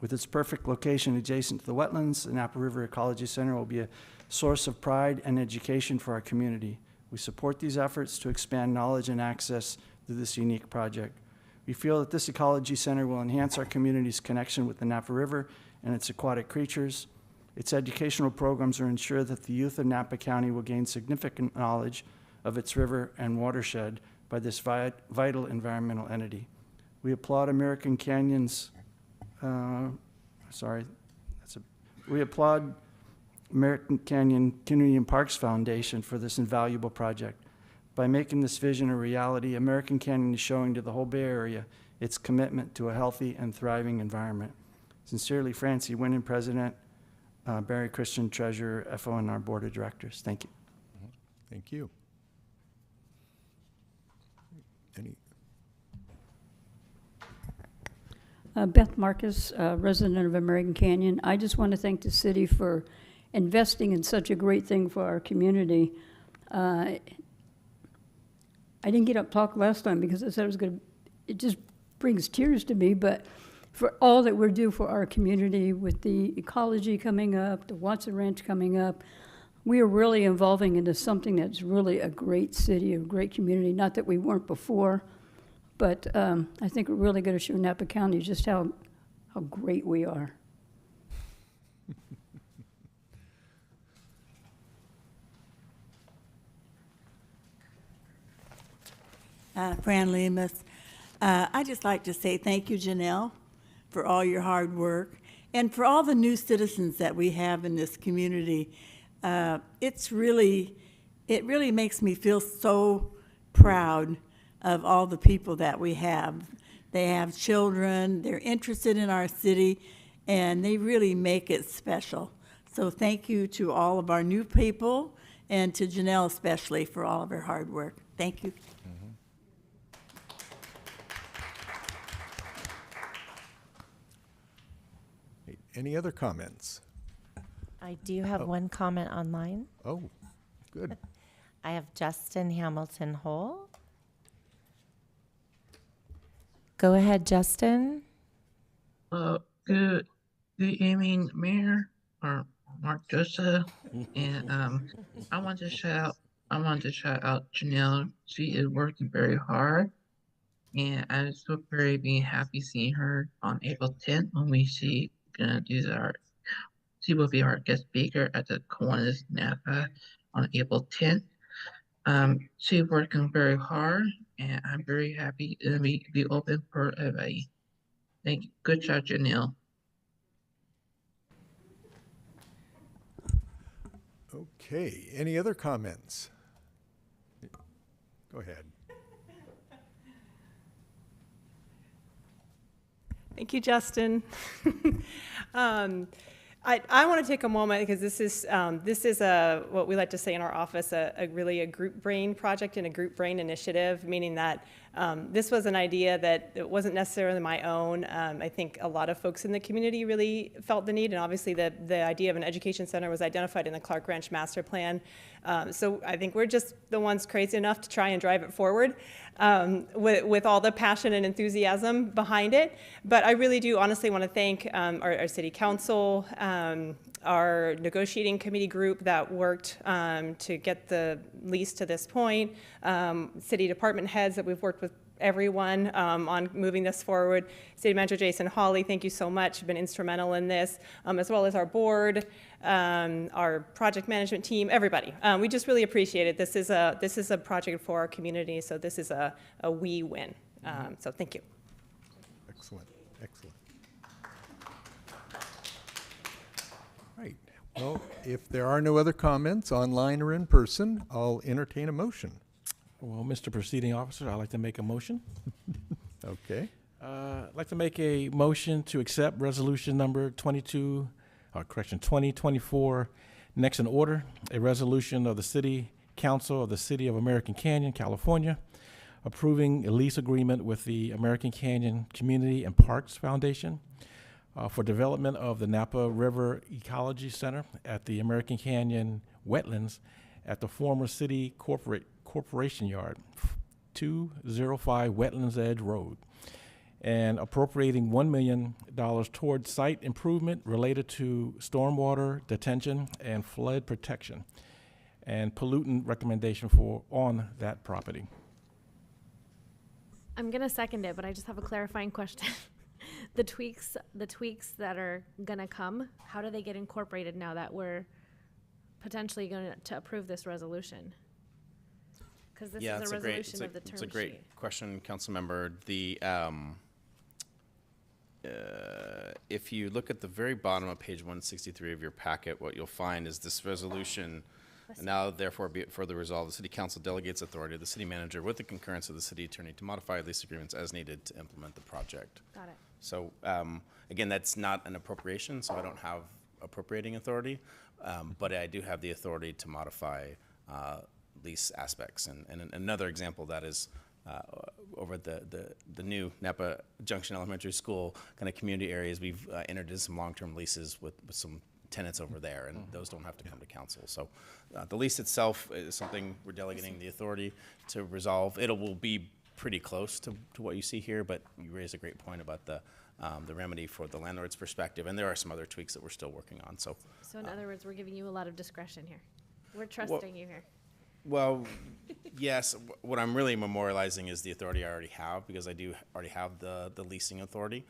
With its perfect location adjacent to the wetlands, the Napa River Ecology Center will be a source of pride and education for our community. We support these efforts to expand knowledge and access to this unique project. We feel that this ecology center will enhance our community's connection with the Napa River and its aquatic creatures. Its educational programs will ensure that the youth of Napa County will gain significant knowledge of its river and watershed by this vital environmental entity. We applaud American Canyon's, we applaud American Canyon Community and Parks Foundation for this invaluable project. By making this vision a reality, American Canyon is showing to the whole Bay Area its commitment to a healthy and thriving environment. Sincerely, Francie Winnan, President, Barry Christian, Treasurer, FONR Board of Directors. Thank you. Thank you. Any? Beth Marcus, resident of American Canyon. I just want to thank the city for investing in such a great thing for our community. I didn't get up to talk last time because I said I was going to, it just brings tears to me, but for all that we're due for our community with the ecology coming up, the Watson Ranch coming up, we are really evolving into something that's really a great city, a great community. Not that we weren't before, but I think we're really going to show Napa County just how great we are. Fran Lemus. I'd just like to say thank you, Janelle, for all your hard work and for all the new citizens that we have in this community. It really makes me feel so proud of all the people that we have. They have children, they're interested in our city, and they really make it special. So thank you to all of our new people, and to Janelle especially for all of her hard work. Thank you. Any other comments? I do have one comment online. Oh, good. I have Justin Hamilton Hole. Go ahead, Justin. Good evening, Mayor or Mark Joseph, and I want to shout out Janelle. She is working very hard, and I'm so very being happy seeing her on April 10th when she will be our guest speaker at the Kiwanis Napa on April 10th. She's working very hard, and I'm very happy to be open for everybody. Thank you. Good job, Janelle. Okay, any other comments? Go ahead. Thank you, Justin. I want to take a moment because this is what we like to say in our office, really a group brain project and a group brain initiative, meaning that this was an idea that it wasn't necessarily my own. I think a lot of folks in the community really felt the need, and obviously the idea of an education center was identified in the Clark Ranch Master Plan. So I think we're just the ones crazy enough to try and drive it forward with all the passion and enthusiasm behind it. But I really do honestly want to thank our city council, our negotiating committee group that worked to get the lease to this point, city department heads that we've worked with everyone on moving this forward. City Manager Jason Hawley, thank you so much. You've been instrumental in this, as well as our board, our project management team, everybody. We just really appreciate it. This is a project for our community, so this is a we win. So thank you. Excellent, excellent. Right. Well, if there are no other comments online or in person, I'll entertain a motion. Well, Mr. Proceeding Officer, I'd like to make a motion. Okay. I'd like to make a motion to accept resolution number 2024 next in order, a resolution of the City Council of the City of American Canyon, California, approving a lease agreement with the American Canyon Community and Parks Foundation for development of the Napa River Ecology Center at the American Canyon Wetlands at the former City Corporation Yard, 205 Wetlands Edge Road, and appropriating $1 million towards site improvement related to stormwater detention and flood protection and pollutant recommendation on that property. I'm gonna second it, but I just have a clarifying question. The tweaks that are gonna come, how do they get incorporated now that we're potentially going to approve this resolution? Because this is a resolution of the term sheet. It's a great question, Councilmember. If you look at the very bottom of page 163 of your packet, what you'll find is this resolution. Now, therefore, be it further resolved, the City Council delegates authority to the City Manager with the concurrence of the City Attorney to modify lease agreements as needed to implement the project. Got it. So, again, that's not an appropriation, so I don't have appropriating authority, but I do have the authority to modify lease aspects. And another example of that is over the new Napa Junction Elementary School kind of community areas. We've entered into some long-term leases with some tenants over there, and those don't have to come to council. So the lease itself is something we're delegating the authority to resolve. It will be pretty close to what you see here, but you raise a great point about the remedy for the landlord's perspective, and there are some other tweaks that we're still working on. So in other words, we're giving you a lot of discretion here. We're trusting you here. Well, yes. What I'm really memorializing is the authority I already have, because I do already have the leasing authority.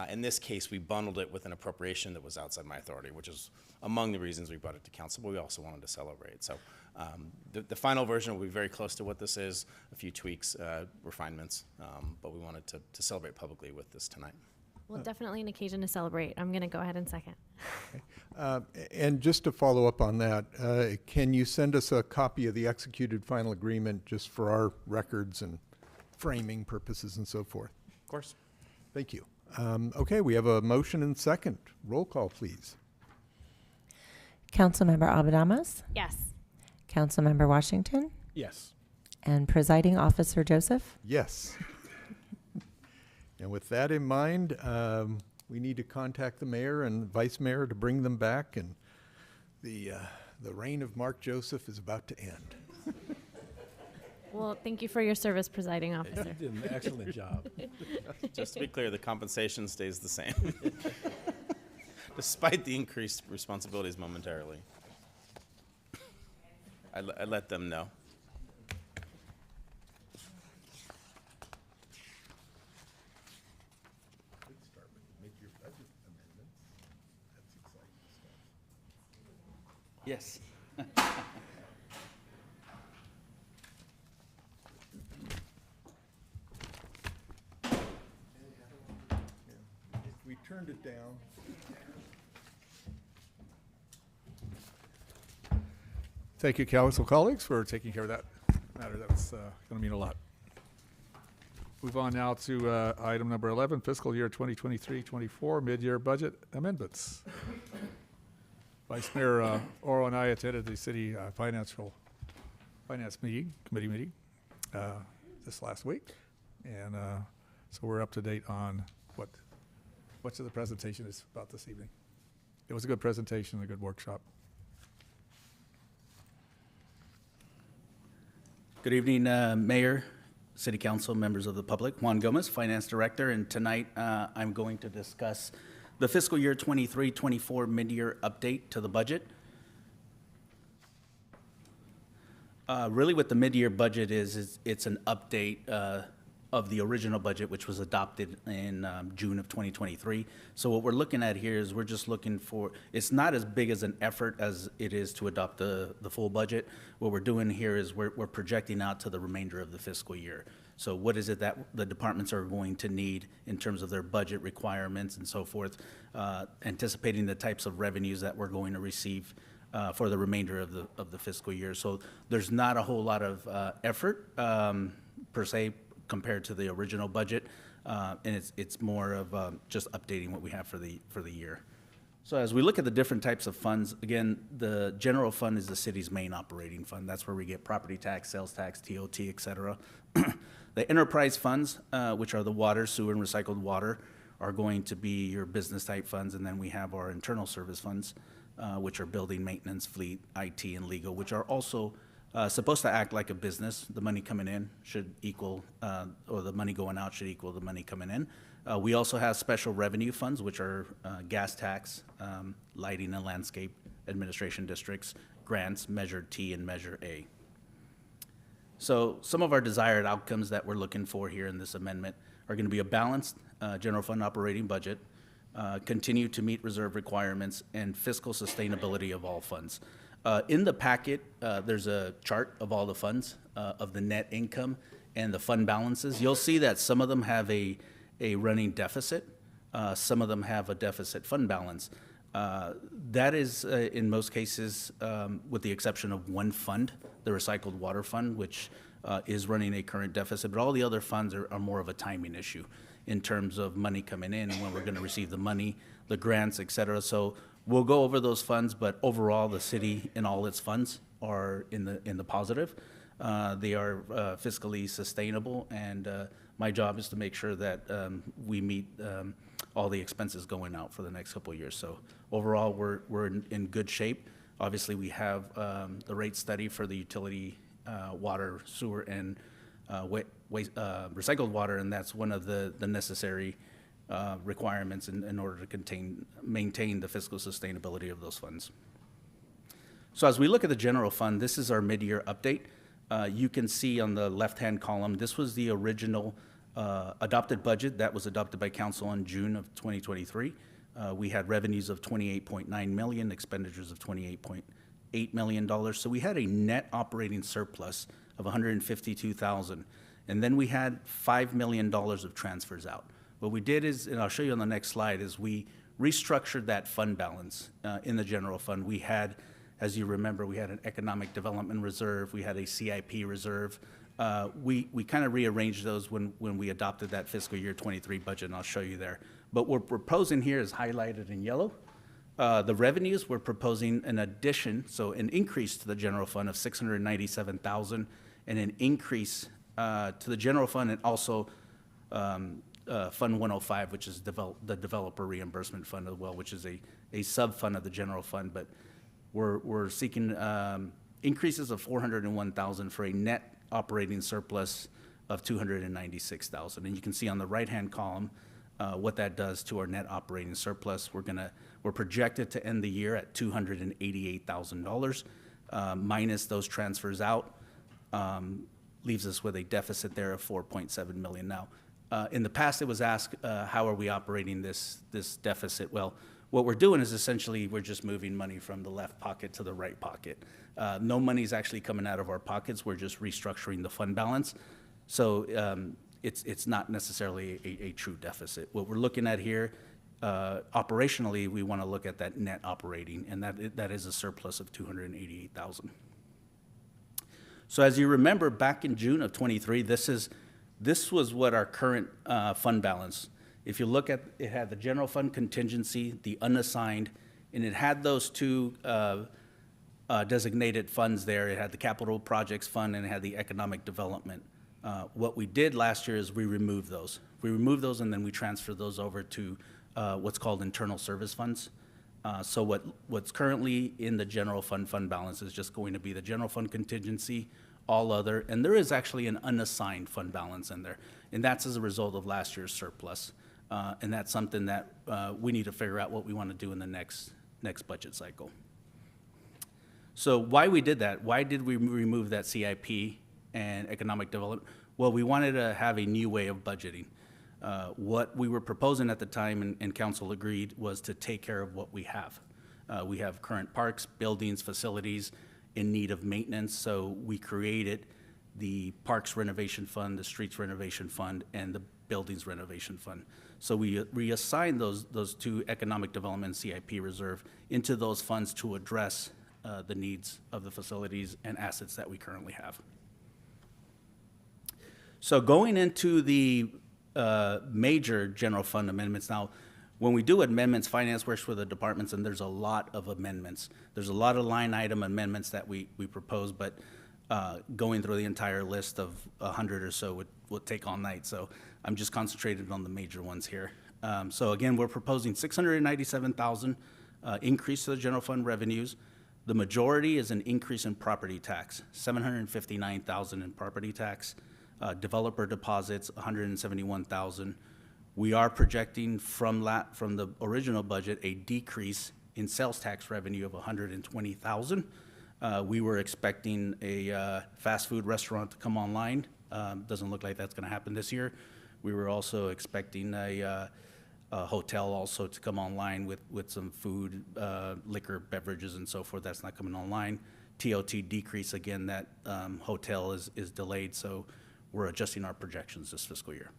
In this case, we bundled it with an appropriation that was outside my authority, which is among the reasons we brought it to council, but we also wanted to celebrate. So the final version will be very close to what this is, a few tweaks, refinements, but we wanted to celebrate publicly with this tonight. Well, definitely an occasion to celebrate. I'm going to go ahead and second. And just to follow up on that, can you send us a copy of the executed final agreement just for our records and framing purposes and so forth? Of course. Thank you. Okay, we have a motion and second. Roll call, please. Councilmember Abadamas, Yes. Councilmember Washington, Yes. and Presiding Officer Joseph. Yes. And with that in mind, we need to contact the mayor and vice mayor to bring them back, and the reign of Mark Joseph is about to end. Well, thank you for your service, presiding officer. You did an excellent job. Just to be clear, the compensation stays the same, despite the increased responsibilities momentarily. I let them know. Yes. We turned it down. Thank you, council colleagues, for taking care of that matter. That's going to mean a lot. Move on now to item number 11, fiscal year 2023-24 mid-year budget amendments. Vice Mayor Oro and I attended the city finance committee meeting this last week, and so we're up to date on what much of the presentation is about this evening. It was a good presentation, a good workshop. Good evening, Mayor, City Council, members of the public. Juan Gomez, Finance Director, and tonight I'm going to discuss the fiscal year 23-24 mid-year update to the budget. Really what the mid-year budget is it's an update of the original budget, which was adopted in June of 2023. So what we're looking at here is we're just looking for, it's not as big as an effort as it is to adopt the full budget. What we're doing here is we're projecting out to the remainder of the fiscal year. So what is it that the departments are going to need in terms of their budget requirements and so forth, anticipating the types of revenues that we're going to receive for the remainder of the fiscal year. So there's not a whole lot of effort per se compared to the original budget, and it's more of just updating what we have for the year. So as we look at the different types of funds, again, the general fund is the city's main operating fund. That's where we get property tax, sales tax, TOT, et cetera. The enterprise funds, which are the water, sewer, and recycled water, are going to be your business type funds, and then we have our internal service funds, which are building maintenance, fleet, IT, and legal, which are also supposed to act like a business. The money coming in should equal, or the money going out should equal the money coming in. We also have special revenue funds, which are gas tax, lighting and landscape administration districts, grants, Measure T and Measure A. So some of our desired outcomes that we're looking for here in this amendment are going to be a balanced general fund operating budget, continue to meet reserve requirements, and fiscal sustainability of all funds. In the packet, there's a chart of all the funds, of the net income and the fund balances. You'll see that some of them have a running deficit. Some of them have a deficit fund balance. That is, in most cases, with the exception of one fund, the Recycled Water Fund, which is running a current deficit, but all the other funds are more of a timing issue in terms of money coming in and when we're going to receive the money, the grants, et cetera. So we'll go over those funds, but overall, the city and all its funds are in the positive. They are fiscally sustainable, and my job is to make sure that we meet all the expenses going out for the next couple of years. So overall, we're in good shape. Obviously, we have the rate study for the utility, water, sewer, and recycled water, and that's one of the necessary requirements in order to maintain the fiscal sustainability of those funds. So as we look at the general fund, this is our mid-year update. You can see on the left-hand column, this was the original adopted budget that was adopted by council in June of 2023. We had revenues of $28.9 million, expenditures of $28.8 million. So we had a net operating surplus of $152,000. And then we had $5 million of transfers out. What we did is, and I'll show you on the next slide, is we restructured that fund balance in the general fund. We had, as you remember, we had an economic development reserve, we had a CIP reserve. We kind of rearranged those when we adopted that fiscal year 23 budget, and I'll show you there. But what we're proposing here is highlighted in yellow. The revenues, we're proposing an addition, so an increase to the general fund of $697,000, and an increase to the general fund, and also Fund 105, which is the developer reimbursement fund as well, which is a sub-fund of the general fund. But we're seeking increases of $401,000 for a net operating surplus of $296,000. And you can see on the right-hand column what that does to our net operating surplus. We're projected to end the year at $288,000 minus those transfers out. Leaves us with a deficit there of $4.7 million. Now, in the past, it was asked, how are we operating this deficit? Well, what we're doing is essentially we're just moving money from the left pocket to the right pocket. No money's actually coming out of our pockets. We're just restructuring the fund balance. So it's not necessarily a true deficit. What we're looking at here, operationally, we want to look at that net operating, and that is a surplus of $288,000. So as you remember, back in June of 23, this was what our current fund balance. If you look at, it had the general fund contingency, the unassigned, and it had those two designated funds there. It had the capital projects fund and it had the economic development. What we did last year is we removed those. We removed those and then we transferred those over to what's called internal service funds. So what's currently in the general fund balance is just going to be the general fund contingency, all other, and there is actually an unassigned fund balance in there. And that's as a result of last year's surplus. And that's something that we need to figure out what we want to do in the next budget cycle. So why we did that? Why did we remove that CIP and economic development? Well, we wanted to have a new way of budgeting. What we were proposing at the time, and council agreed, was to take care of what we have. We have current parks, buildings, facilities in need of maintenance, so we created the Parks Renovation Fund, the Streets Renovation Fund, and the Buildings Renovation Fund. So we reassigned those two economic development CIP reserve into those funds to address the needs of the facilities and assets that we currently have. So going into the major general fund amendments now, when we do amendments, finance works with the departments, and there's a lot of amendments. There's a lot of line item amendments that we propose, but going through the entire list of 100 or so would take all night. So I'm just concentrated on the major ones here. So again, we're proposing $697,000 increase to the general fund revenues. The majority is an increase in property tax, $759,000 in property tax. Developer deposits, $171,000. We are projecting from the original budget a decrease in sales tax revenue of $120,000. We were expecting a fast food restaurant to come online. Doesn't look like that's going to happen this year. We were also expecting a hotel also to come online with some food, liquor, beverages, and so forth. That's not coming online. TOT decrease again. That hotel is delayed, so we're adjusting our projections this fiscal year.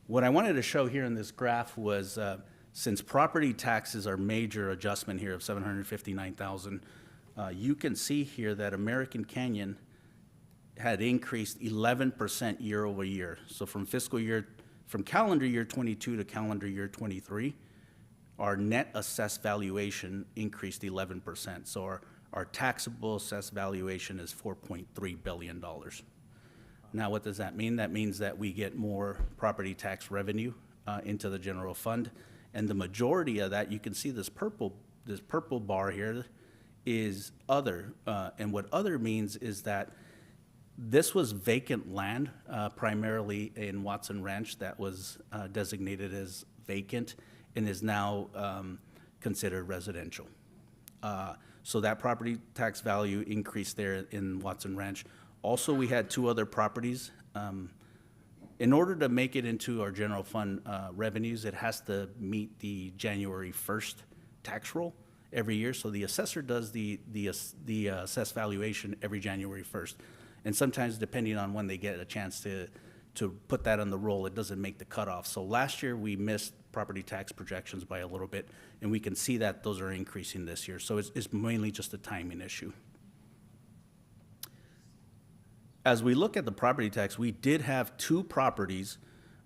What I wanted to show here in this graph was, since property tax is our major adjustment here of $759,000, you can see here that American Canyon had increased 11% year over year. So from calendar year 22 to calendar year 23, our net assessed valuation increased 11%. So our taxable assessed valuation is $4.3 billion. Now, what does that mean? That means that we get more property tax revenue into the general fund, and the majority of that, you can see this purple bar here, is other. And what other means is that this was vacant land, primarily in Watson Ranch, that was designated as vacant and is now considered residential. So that property tax value increased there in Watson Ranch. Also, we had two other properties. In order to make it into our general fund revenues, it has to meet the January 1st tax roll every year. So the assessor does the assessed valuation every January 1st. And sometimes, depending on when they get a chance to to put that on the roll, it doesn't make the cutoff. So last year, we missed property tax projections by a little bit, and we can see that those are increasing this year. So it's mainly just a timing issue. As we look at the property tax, we did have 2 properties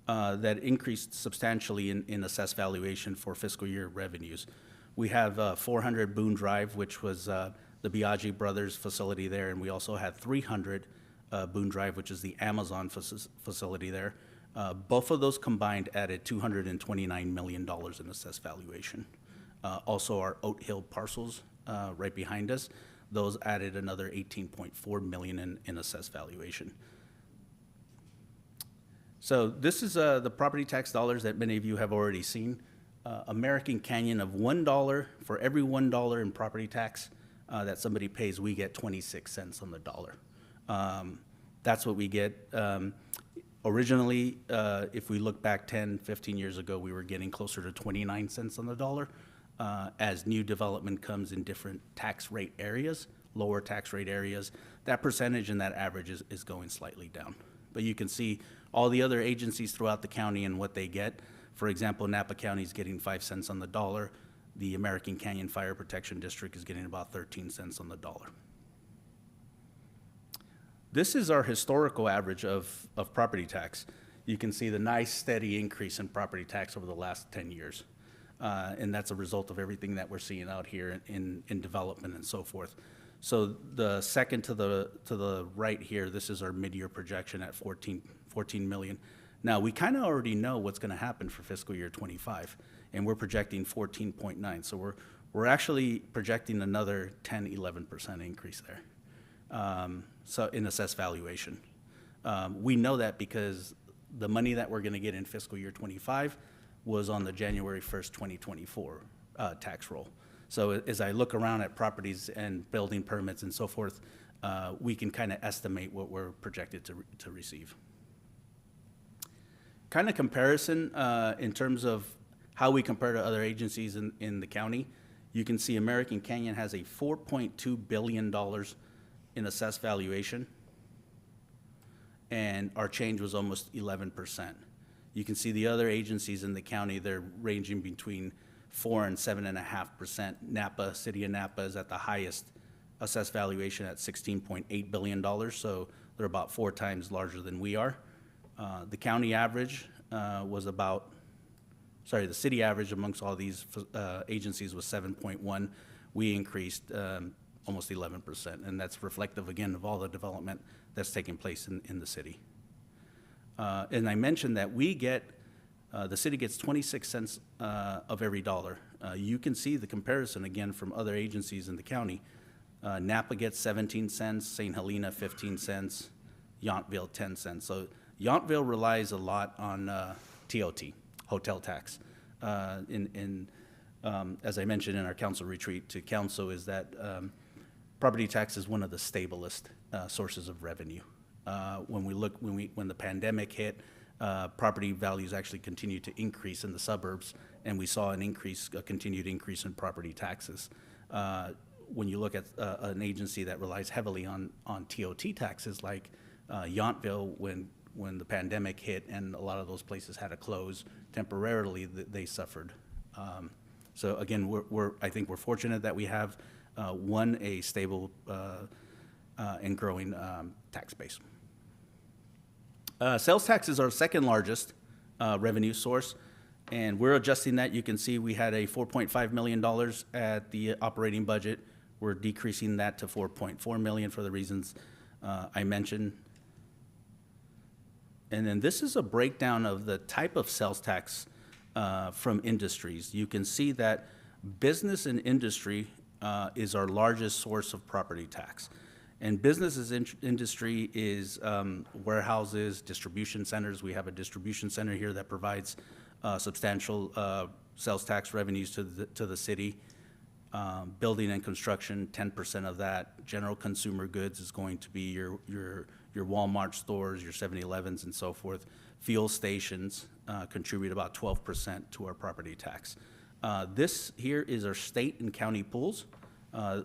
that increased substantially in assessed valuation for fiscal year revenues. We have 400 Boone Drive, which was the Biaggi Brothers facility there, and we also had 300 Boone Drive, which is the Amazon facility there. Both of those combined added $229 million in assessed valuation. Also, our Oat Hill parcels right behind us, those added another $18.4 million in assessed valuation. So this is the property tax dollars that many of you have already seen. American Canyon of $1, for every $1 in property tax that somebody pays, we get 26 cents on the dollar. That's what we get. Originally, if we look back 10, 15 years ago, we were getting closer to 29 cents on the dollar. As new development comes in different tax rate areas, lower tax rate areas, that percentage and that average is going slightly down. But you can see all the other agencies throughout the county and what they get. For example, Napa County is getting 5 cents on the dollar. The American Canyon Fire Protection District is getting about 13 cents on the dollar. This is our historical average of property tax. You can see the nice steady increase in property tax over the last 10 years. And that's a result of everything that we're seeing out here in development and so forth. So the second to the right here, this is our mid-year projection at 14 million. Now, we kind of already know what's going to happen for fiscal year 25, and we're projecting 14.9. So we're actually projecting another 10, 11% increase there. So in assessed valuation. We know that because the money that we're going to get in fiscal year 25 was on the January 1st, 2024 tax roll. So as I look around at properties and building permits and so forth, we can kind of estimate what we're projected to receive. Kind of comparison in terms of how we compare to other agencies in the county. You can see American Canyon has a $4.2 billion in assessed valuation, and our change was almost 11%. You can see the other agencies in the county, they're ranging between 4 and 7.5%. Napa, City of Napa is at the highest assessed valuation at $16.8 billion, so they're about 4 times larger than we are. The county average was about, the city average amongst all these agencies was 7.1. We increased almost 11%, and that's reflective, again, of all the development that's taking place in the city. And I mentioned that we get, the city gets 26 cents of every dollar. You can see the comparison, again, from other agencies in the county. Napa gets 17 cents, St. Helena 15 cents, Yountville 10 cents. So Yountville relies a lot on TOT, hotel tax. As I mentioned in our council retreat to council, is that property tax is one of the stablest sources of revenue. When the pandemic hit, property values actually continued to increase in the suburbs, and we saw a continued increase in property taxes. When you look at an agency that relies heavily on TOT taxes, like Yountville, when the pandemic hit and a lot of those places had to close temporarily, they suffered. So again, I think we're fortunate that we have a stable and growing tax base. Sales tax is our second largest revenue source, and we're adjusting that. You can see we had a $4.5 million at the operating budget. We're decreasing that to $4.4 million for the reasons I mentioned. And then this is a breakdown of the type of sales tax from industries. You can see that business and industry is our largest source of property tax. And business industry is warehouses, distribution centers. We have a distribution center here that provides substantial sales tax revenues to the city. Building and construction, 10% of that. General consumer goods is going to be your Walmart stores, your 7-Elevens, and so forth. Fuel stations contribute about 12% to our property tax. This here is our state and county pools.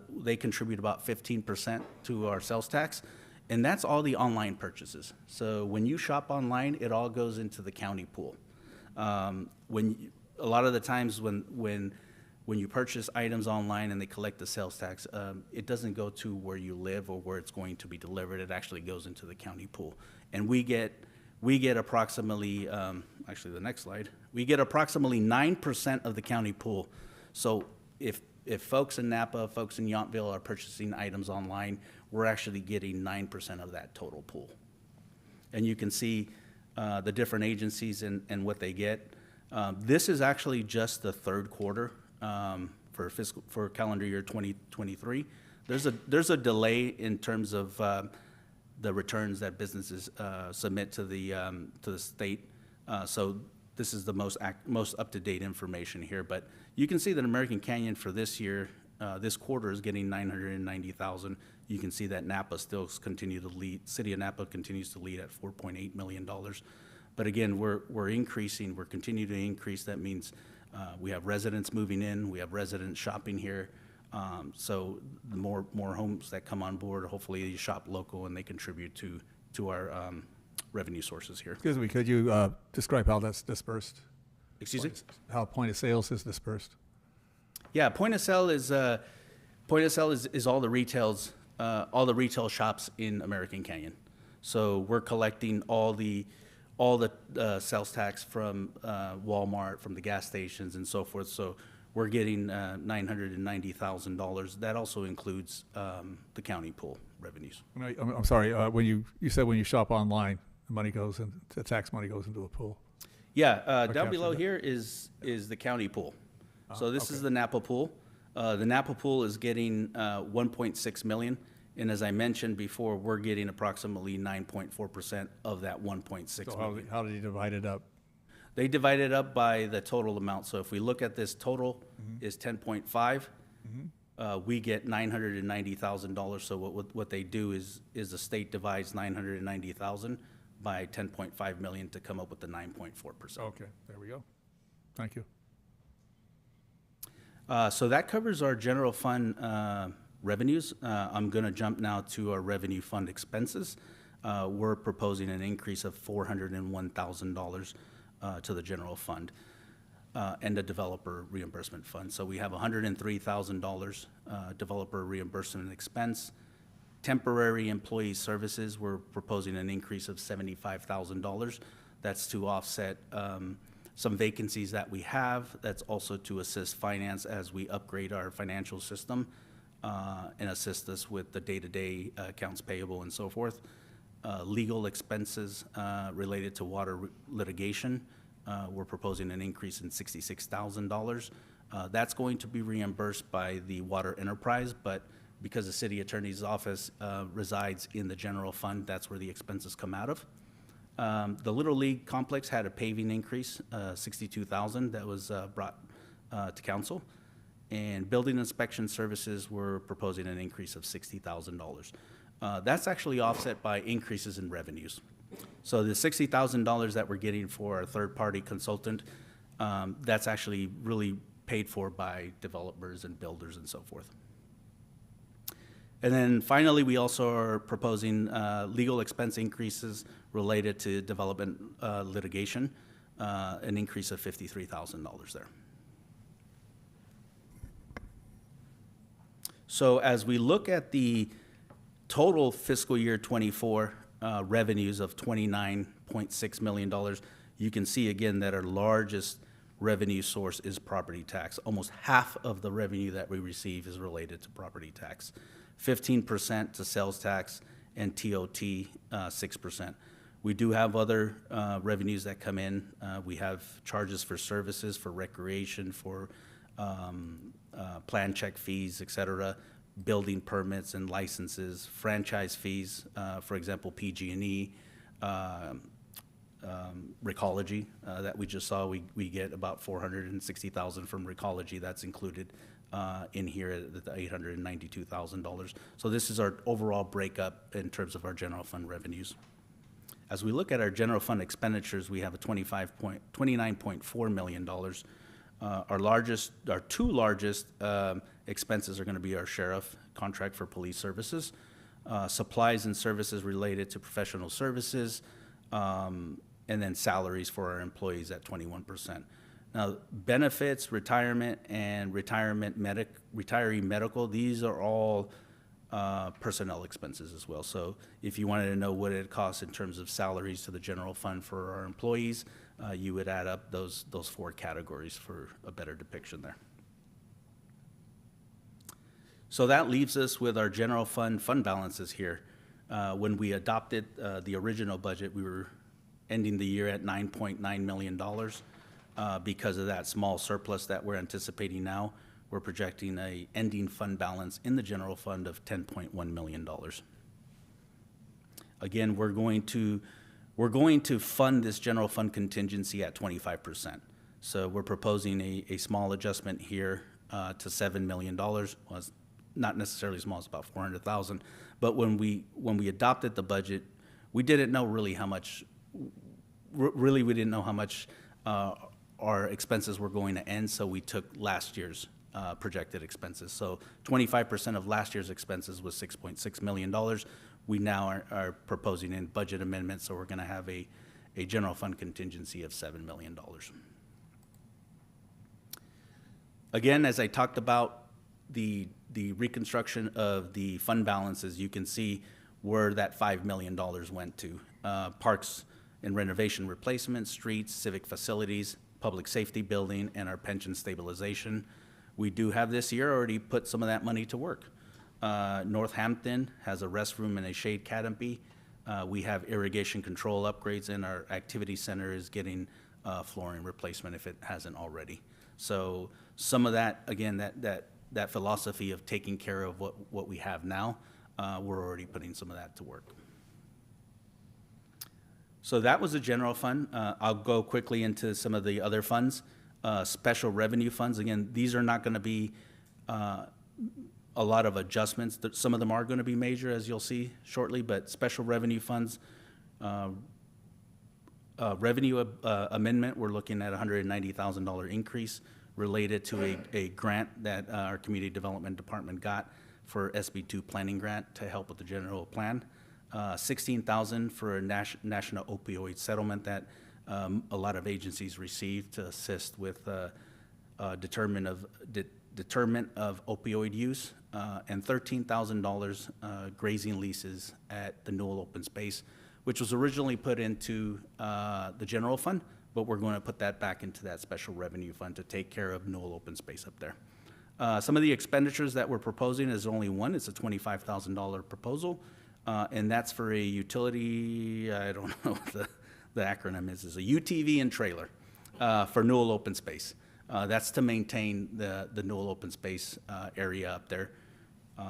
They contribute about 15% to our sales tax. And that's all the online purchases. So when you shop online, it all goes into the county pool. A lot of the times when you purchase items online and they collect the sales tax, it doesn't go to where you live or where it's going to be delivered. It actually goes into the county pool. And we get approximately, actually the next slide, we get approximately 9% of the county pool. So if folks in Napa, folks in Yountville are purchasing items online, we're actually getting 9% of that total pool. And you can see the different agencies and what they get. This is actually just the third quarter for calendar year 2023. There's a delay in terms of the returns that businesses submit to the state. So this is the most up-to-date information here. But you can see that American Canyon for this year, this quarter is getting $990,000. You can see that Napa still continue to lead. City of Napa continues to lead at $4.8 million. But again, we're increasing. We're continuing to increase. That means we have residents moving in. We have residents shopping here. So the more homes that come on board, hopefully they shop local and they contribute to our revenue sources here. Excuse me, could you describe how that's dispersed? Excuse me? How point of sales is dispersed? Yeah, point of sale is all the retail shops in American Canyon. So we're collecting all the sales tax from Walmart, from the gas stations, and so forth. So we're getting $990,000. That also includes the county pool revenues. I'm sorry. When you said when you shop online, the money goes in, the tax money goes into a pool. Yeah, down below here is the county pool. So this is the Napa pool. The Napa pool is getting 1.6 million, and as I mentioned before, we're getting approximately 9.4% of that 1.6 million. How did you divide it up? They divide it up by the total amount. So if we look at this total is 10.5, we get $990,000. So what they do is the state divides 990,000 by 10.5 million to come up with the 9.4%. Okay, there we go. Thank you. So that covers our general fund revenues. I'm going to jump now to our revenue fund expenses. We're proposing an increase of $401,000 to the general fund and the developer reimbursement fund. So we have $103,000 developer reimbursement expense. Temporary employee services, we're proposing an increase of $75,000. That's to offset some vacancies that we have. That's also to assist finance as we upgrade our financial system and assist us with the day-to-day accounts payable and so forth. Legal expenses related to water litigation, we're proposing an increase in $66,000. That's going to be reimbursed by the water enterprise, but because the city attorney's office resides in the general fund, that's where the expenses come out of. The Little League complex had a paving increase, $62,000 that was brought to council. And building inspection services, we're proposing an increase of $60,000. That's actually offset by increases in revenues. So the $60,000 that we're getting for our third-party consultant, that's actually really paid for by developers and builders and so forth. And then finally, we also are proposing legal expense increases related to development litigation, an increase of $53,000 there. So as we look at the total fiscal year 24 revenues of $29.6 million, you can see again that our largest revenue source is property tax. Almost half of the revenue that we receive is related to property tax. 15% to sales tax, and TOT 6%. We do have other revenues that come in. We have charges for services, for recreation, for plan check fees, et cetera, building permits and licenses, franchise fees, for example, PG&E, Recology that we just saw. We get about $460,000 from Recology. That's included in here at the $892,000. So this is our overall breakup in terms of our general fund revenues. As we look at our general fund expenditures, we have a $29.4 million. Our two largest expenses are going to be our sheriff contract for police services. supplies and services related to professional services, and then salaries for our employees at 21%. Now, benefits, retirement, and retiree medical, these are all personnel expenses as well. So if you wanted to know what it costs in terms of salaries to the general fund for our employees, you would add up those four categories for a better depiction there. So that leaves us with our general fund balances here. When we adopted the original budget, we were ending the year at $9.9 million. Because of that small surplus that we're anticipating now, we're projecting a ending fund balance in the general fund of $10.1 million. Again, we're going to fund this general fund contingency at 25%. So we're proposing a small adjustment here to $7 million. Well, it's not necessarily small, it's about $400,000. But when we adopted the budget, we didn't know really how much. We didn't know how much our expenses were going to end, so we took last year's projected expenses. So 25% of last year's expenses was $6.6 million. We now are proposing in budget amendments, so we're going to have a general fund contingency of $7 million. Again, as I talked about the reconstruction of the fund balances, you can see where that $5 million went to. Parks and renovation replacement, streets, civic facilities, public safety building, and our pension stabilization. We do have this year already put some of that money to work. Northampton has a restroom and a shade canopy. We have irrigation control upgrades, and our activity center is getting flooring replacement if it hasn't already. So some of that, again, that philosophy of taking care of what we have now, we're already putting some of that to work. So that was the general fund. I'll go quickly into some of the other funds. Special revenue funds, again, these are not going to be a lot of adjustments. Some of them are going to be major, as you'll see shortly, but special revenue funds, revenue amendment, we're looking at $190,000 increase related to a grant that our Community Development Department got for SB2 planning grant to help with the general plan. $16,000 for a national opioid settlement that a lot of agencies received to assist with determinant of opioid use, and $13,000 grazing leases at the Newell Open Space, which was originally put into the general fund, but we're going to put that back into that special revenue fund to take care of Newell Open Space up there. Some of the expenditures that we're proposing is only one. It's a $25,000 proposal. And that's for a utility, I don't know what the acronym is a UTV and trailer for Newell Open Space. That's to maintain the Newell Open Space area up there.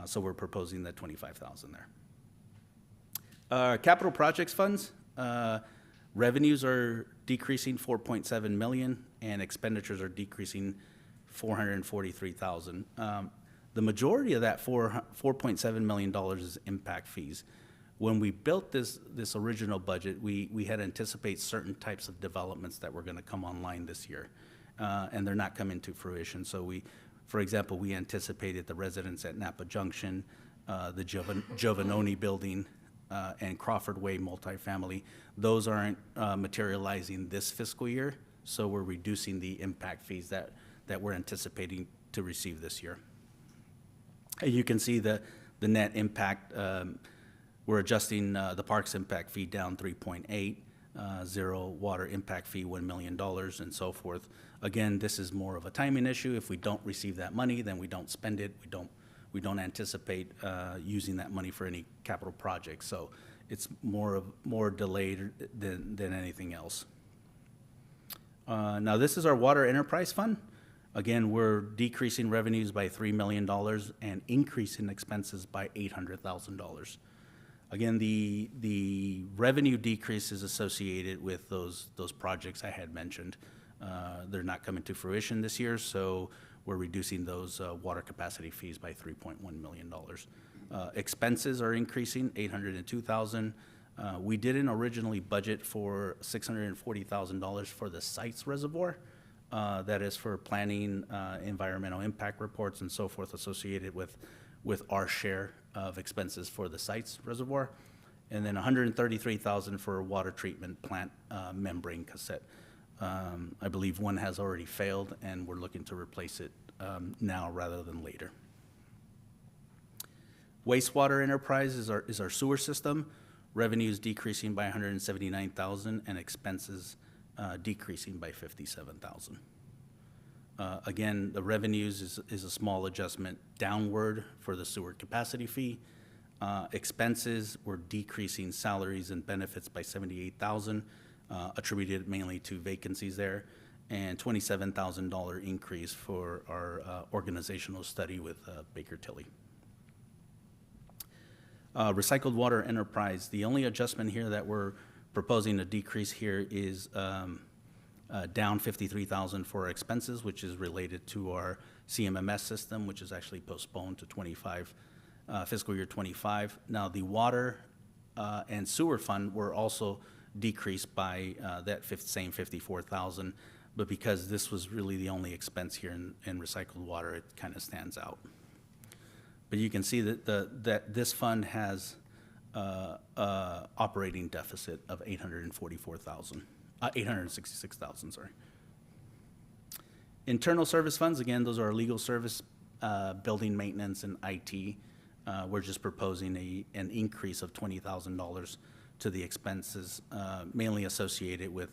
So we're proposing the $25,000 there. Capital projects funds, revenues are decreasing $4.7 million, and expenditures are decreasing $443,000. The majority of that $4.7 million is impact fees. When we built this original budget, we had anticipated certain types of developments that were going to come online this year, and they're not coming to fruition. So for example, we anticipated the residents at Napa Junction, the Giovannoni building, and Crawford Way multifamily. Those aren't materializing this fiscal year, so we're reducing the impact fees that we're anticipating to receive this year. You can see the net impact. We're adjusting the parks impact fee down 3.8, zero water impact fee $1 million, and so forth. Again, this is more of a timing issue. If we don't receive that money, then we don't spend it. We don't anticipate using that money for any capital projects. So it's more delayed than anything else. Now this is our water enterprise fund. Again, we're decreasing revenues by $3 million and increasing expenses by $800,000. Again, the revenue decrease is associated with those projects I had mentioned. They're not coming to fruition this year, so we're reducing those water capacity fees by $3.1 million. Expenses are increasing $802,000. We didn't originally budget for $640,000 for the Sites Reservoir. That is for planning, environmental impact reports and so forth associated with with our share of expenses for the site's reservoir, and then $133,000 for a water treatment plant membrane cassette. I believe one has already failed, and we're looking to replace it now rather than later. Wastewater enterprise is our sewer system. Revenues decreasing by $179,000 and expenses decreasing by $57,000. Again, the revenues is a small adjustment downward for the sewer capacity fee. Expenses were decreasing salaries and benefits by $78,000, attributed mainly to vacancies there, and $27,000 increase for our organizational study with Baker Tilly. Recycled water enterprise, the only adjustment here that we're proposing to decrease here is down $53,000 for our expenses, which is related to our CMMS system, which is actually postponed to fiscal year 25. Now, the water and sewer fund were also decreased by that same $54,000, but because this was really the only expense here in recycled water, it kind of stands out. But you can see that that this fund has operating deficit of $866,000, sorry. Internal service funds, again, those are our legal service, building maintenance, and IT. We're just proposing an increase of $20,000 to the expenses, mainly associated with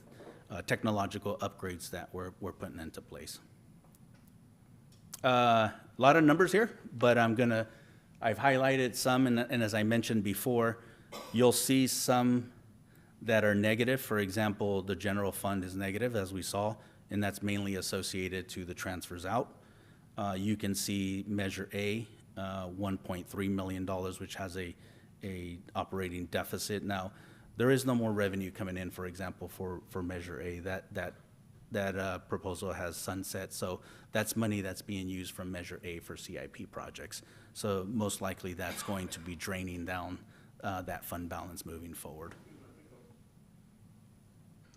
technological upgrades that we're putting into place. A lot of numbers here, but I've highlighted some, and as I mentioned before, you'll see some that are negative. For example, the general fund is negative, as we saw, and that's mainly associated to the transfers out. You can see Measure A, $1.3 million, which has a operating deficit. Now, there is no more revenue coming in, for example, for Measure A. That proposal has sunset, so that's money that's being used from Measure A for CIP projects. So most likely that's going to be draining down that fund balance moving forward.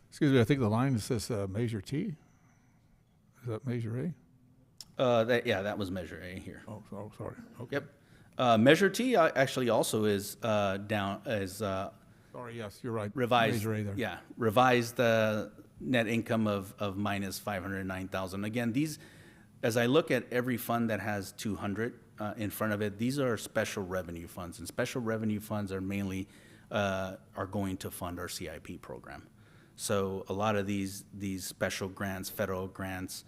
Excuse me, I think the line says Measure T. Is that Measure A? That was Measure A here. Oh, sorry. Okay. Yep. Measure T actually also is down, sorry, yes, you're right. Revised. Measure A there. Yeah, revised net income of minus $509,000. Again, these, as I look at every fund that has 200 in front of it, these are special revenue funds, and special revenue funds are mainly are going to fund our CIP program. So a lot of these special grants, federal grants,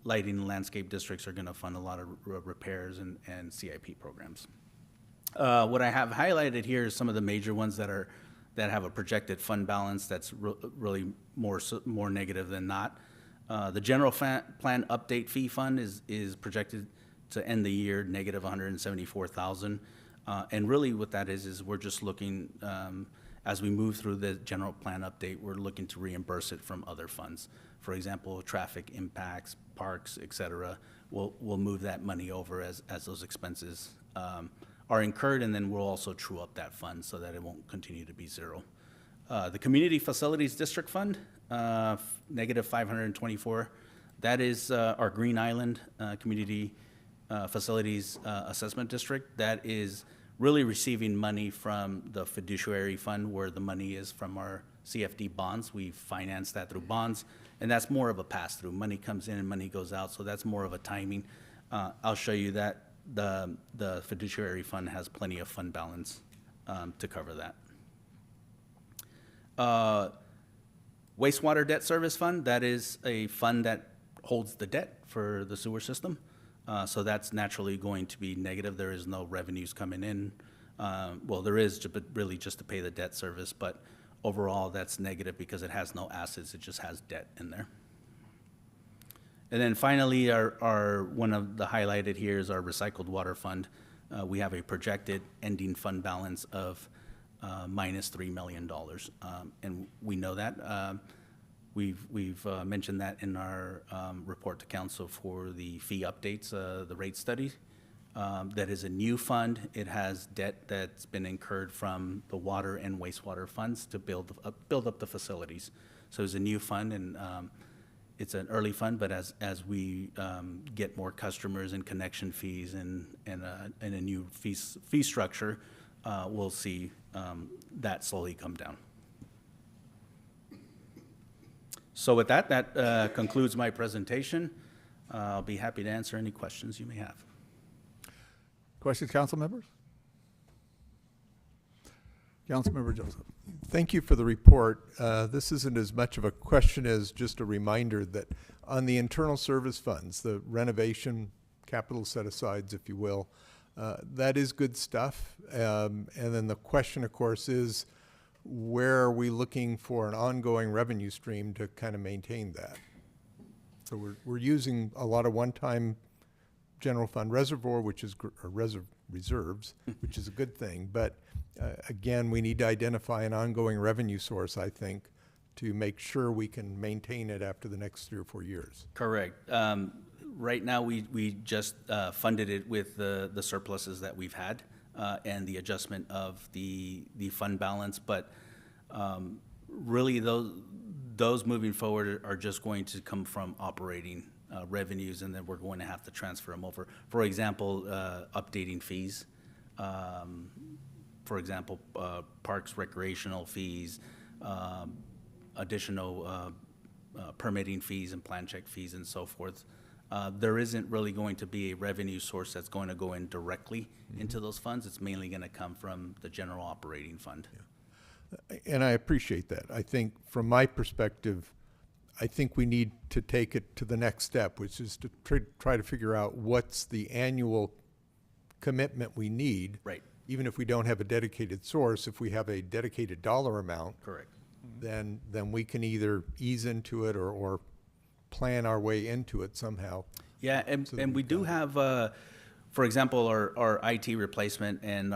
lighting and landscape districts are going to fund a lot of repairs and CIP programs. What I have highlighted here is some of the major ones that have a projected fund balance that's really more negative than not. The general plan update fee fund is projected to end the year negative $174,000, and really what that is we're just looking as we move through the general plan update, we're looking to reimburse it from other funds. For example, traffic impacts, parks, et cetera. We'll move that money over as those expenses are incurred, and then we'll also true up that fund so that it won't continue to be zero. The Community Facilities District Fund, negative $524. That is our Green Island Community Facilities Assessment District. That is really receiving money from the fiduciary fund, where the money is from our CFD bonds. We finance that through bonds, and that's more of a pass-through. Money comes in and money goes out, so that's more of a timing. I'll show you that the fiduciary fund has plenty of fund balance to cover that. Wastewater Debt Service Fund, that is a fund that holds the debt for the sewer system. So that's naturally going to be negative. There is no revenues coming in. Well, there is, but really just to pay the debt service, but overall that's negative because it has no assets, it just has debt in there. And then finally, our one of the highlighted here is our Recycled Water Fund. We have a projected ending fund balance of minus $3 million, and we know that. We've mentioned that in our report to council for the fee updates, the rate study. That is a new fund. It has debt that's been incurred from the water and wastewater funds to build up the facilities. So it's a new fund, and it's an early fund, but as we get more customers and connection fees and a new fee structure, we'll see that slowly come down. So with that concludes my presentation. I'll be happy to answer any questions you may have. Questions, council members? Councilmember Joseph. Thank you for the report. This isn't as much of a question as just a reminder that on the internal service funds, the renovation capital set-asides, if you will, that is good stuff. And then the question, of course, is where are we looking for an ongoing revenue stream to kind of maintain that? So we're using a lot of one-time general fund reservoir, which is reserves, which is a good thing. But again, we need to identify an ongoing revenue source, I think, to make sure we can maintain it after the next 3 or 4 years. Correct. Right now, we just funded it with the surpluses that we've had and the adjustment of the fund balance. But really, those moving forward are just going to come from operating revenues, and then we're going to have to transfer them over. For example, updating fees. For example, parks, recreational fees, additional permitting fees and plan check fees and so forth. There isn't really going to be a revenue source that's going to go in directly into those funds. It's mainly going to come from the general operating fund. Yeah. And I appreciate that. I think from my perspective, I think we need to take it to the next step, which is to try to figure out what's the annual commitment we need. Right. Even if we don't have a dedicated source, if we have a dedicated dollar amount. Correct. Then we can either ease into it or plan our way into it somehow. Yeah, and we do have, for example, our IT replacement and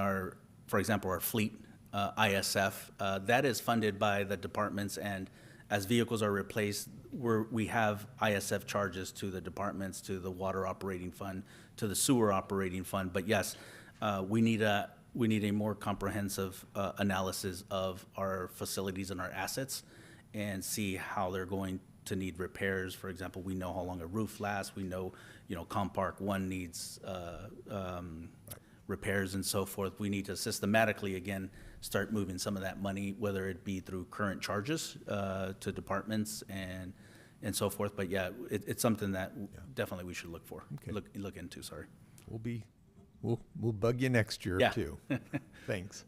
for example, our fleet, ISF, that is funded by the departments, and as vehicles are replaced, we have ISF charges to the departments, to the water operating fund, to the sewer operating fund. But yes, we need a more comprehensive analysis of our facilities and our assets and see how they're going to need repairs. For example, we know how long a roof lasts. We know, Compark 1 needs repairs and so forth. We need to systematically, again, start moving some of that money, whether it be through current charges to departments and so forth. But yeah, it's something that definitely we should look for, look into, sorry. We'll bug you next year too. Thanks.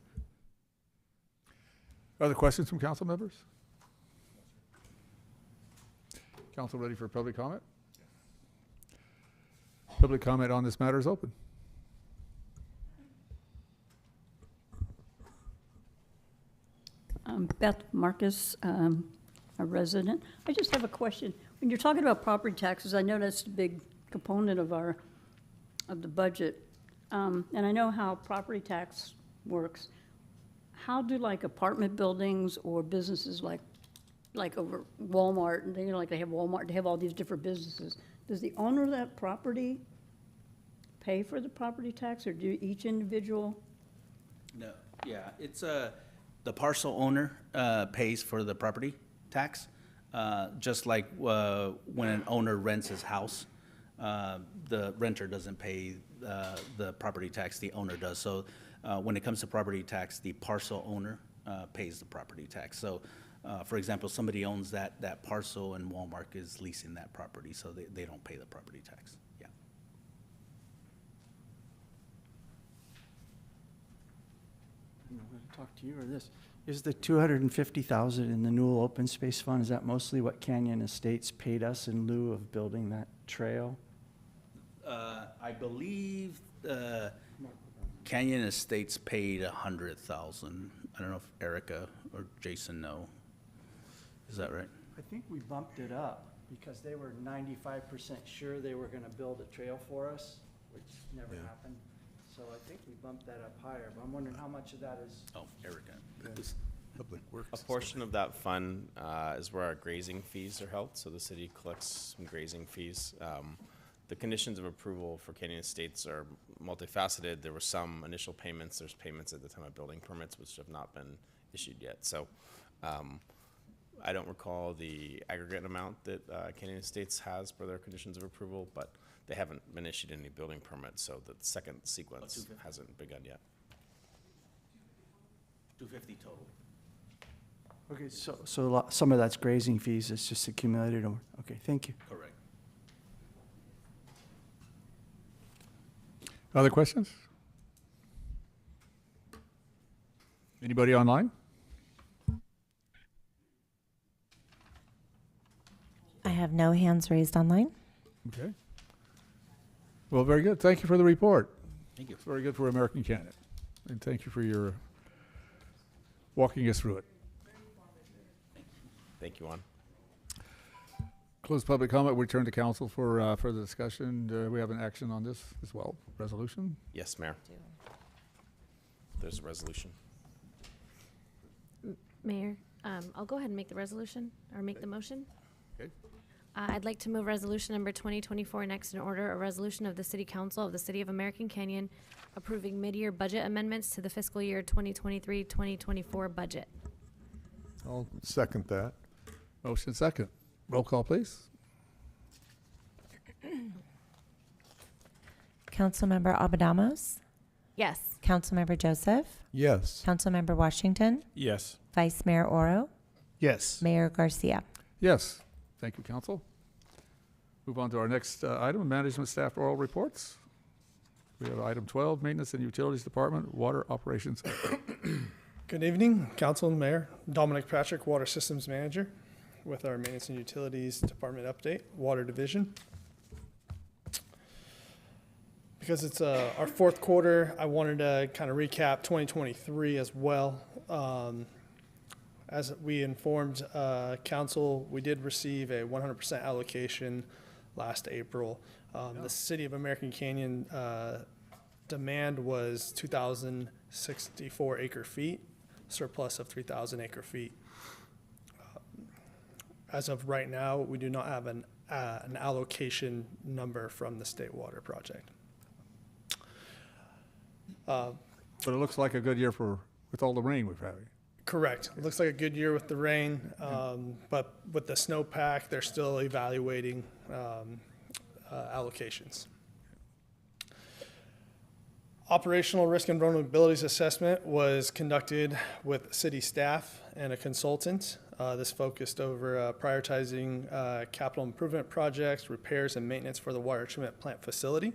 Other questions from council members? Council ready for public comment? Public comment on this matter is open. Beth Marcus, a resident. I just have a question. When you're talking about property taxes, I know that's a big component of the budget. And I know how property tax works. How do apartment buildings or businesses like over Walmart, and they have Walmart, they have all these different businesses. Does the owner of that property pay for the property tax, or do each individual? No, yeah, it's the parcel owner pays for the property tax, just like when an owner rents his house, the renter doesn't pay the property tax, the owner does. So when it comes to property tax, the parcel owner pays the property tax. So for example, somebody owns that parcel and Walmart is leasing that property, so they don't pay the property tax. Yeah. I'm going to talk to you or this. Is the $250,000 in the Newell Open Space Fund, is that mostly what Canyon Estates paid us in lieu of building that trail? I believe Canyon Estates paid $100,000. I don't know if Erica or Jason know. Is that right? I think we bumped it up because they were 95% sure they were going to build a trail for us, which never happened. So I think we bumped that up higher, but I'm wondering how much of that is. Oh, Erica. Public Works. A portion of that fund is where our grazing fees are held, so the city collects some grazing fees. The conditions of approval for Canyon Estates are multifaceted. There were some initial payments. There's payments at the time of building permits, which have not been issued yet. So I don't recall the aggregate amount that Canyon Estates has for their conditions of approval, but they haven't been issued any building permits, so the second sequence hasn't begun yet. 250 total. Okay, so some of that's grazing fees, it's just accumulated over, okay, thank you. Correct. Other questions? Anybody online? I have no hands raised online. Okay. Well, very good. Thank you for the report. Thank you. It's very good for American Canyon. And thank you for your walking us through it. Thank you, Juan. Close public comment. We turn to council for further discussion. Do we have an action on this as well? Resolution? Yes, Mayor. There's a resolution. Mayor, I'll go ahead and make the resolution, or make the motion. Okay. I'd like to move resolution number 2024 next in order, a resolution of the City Council of the City of American Canyon approving mid-year budget amendments to the fiscal year 2023-2024 budget. I'll second that. Motion second. Roll call, please. Councilmember Abadamos? Yes. Councilmember Joseph? Yes. Councilmember Washington? Yes. Vice Mayor Oro? Yes. Mayor Garcia? Yes. Thank you, council. Move on to our next item, management staff oral reports. We have item 12, Maintenance and Utilities Department, Water Operations. Good evening, Council and Mayor. Dominic Patrick, Water Systems Manager, with our Maintenance and Utilities Department update, Water Division. Because it's our fourth quarter, I wanted to kind of recap 2023 as well. As we informed Council, we did receive a 100% allocation last April. The City of American Canyon demand was 2,064 acre feet, surplus of 3,000 acre feet. As of right now, we do not have an allocation number from the State Water Project. But it looks like a good year with all the rain we've had. Correct. It looks like a good year with the rain, but with the snowpack, they're still evaluating allocations. Operational risk and vulnerabilities assessment was conducted with city staff and a consultant. This focused over prioritizing capital improvement projects, repairs, and maintenance for the water treatment plant facility.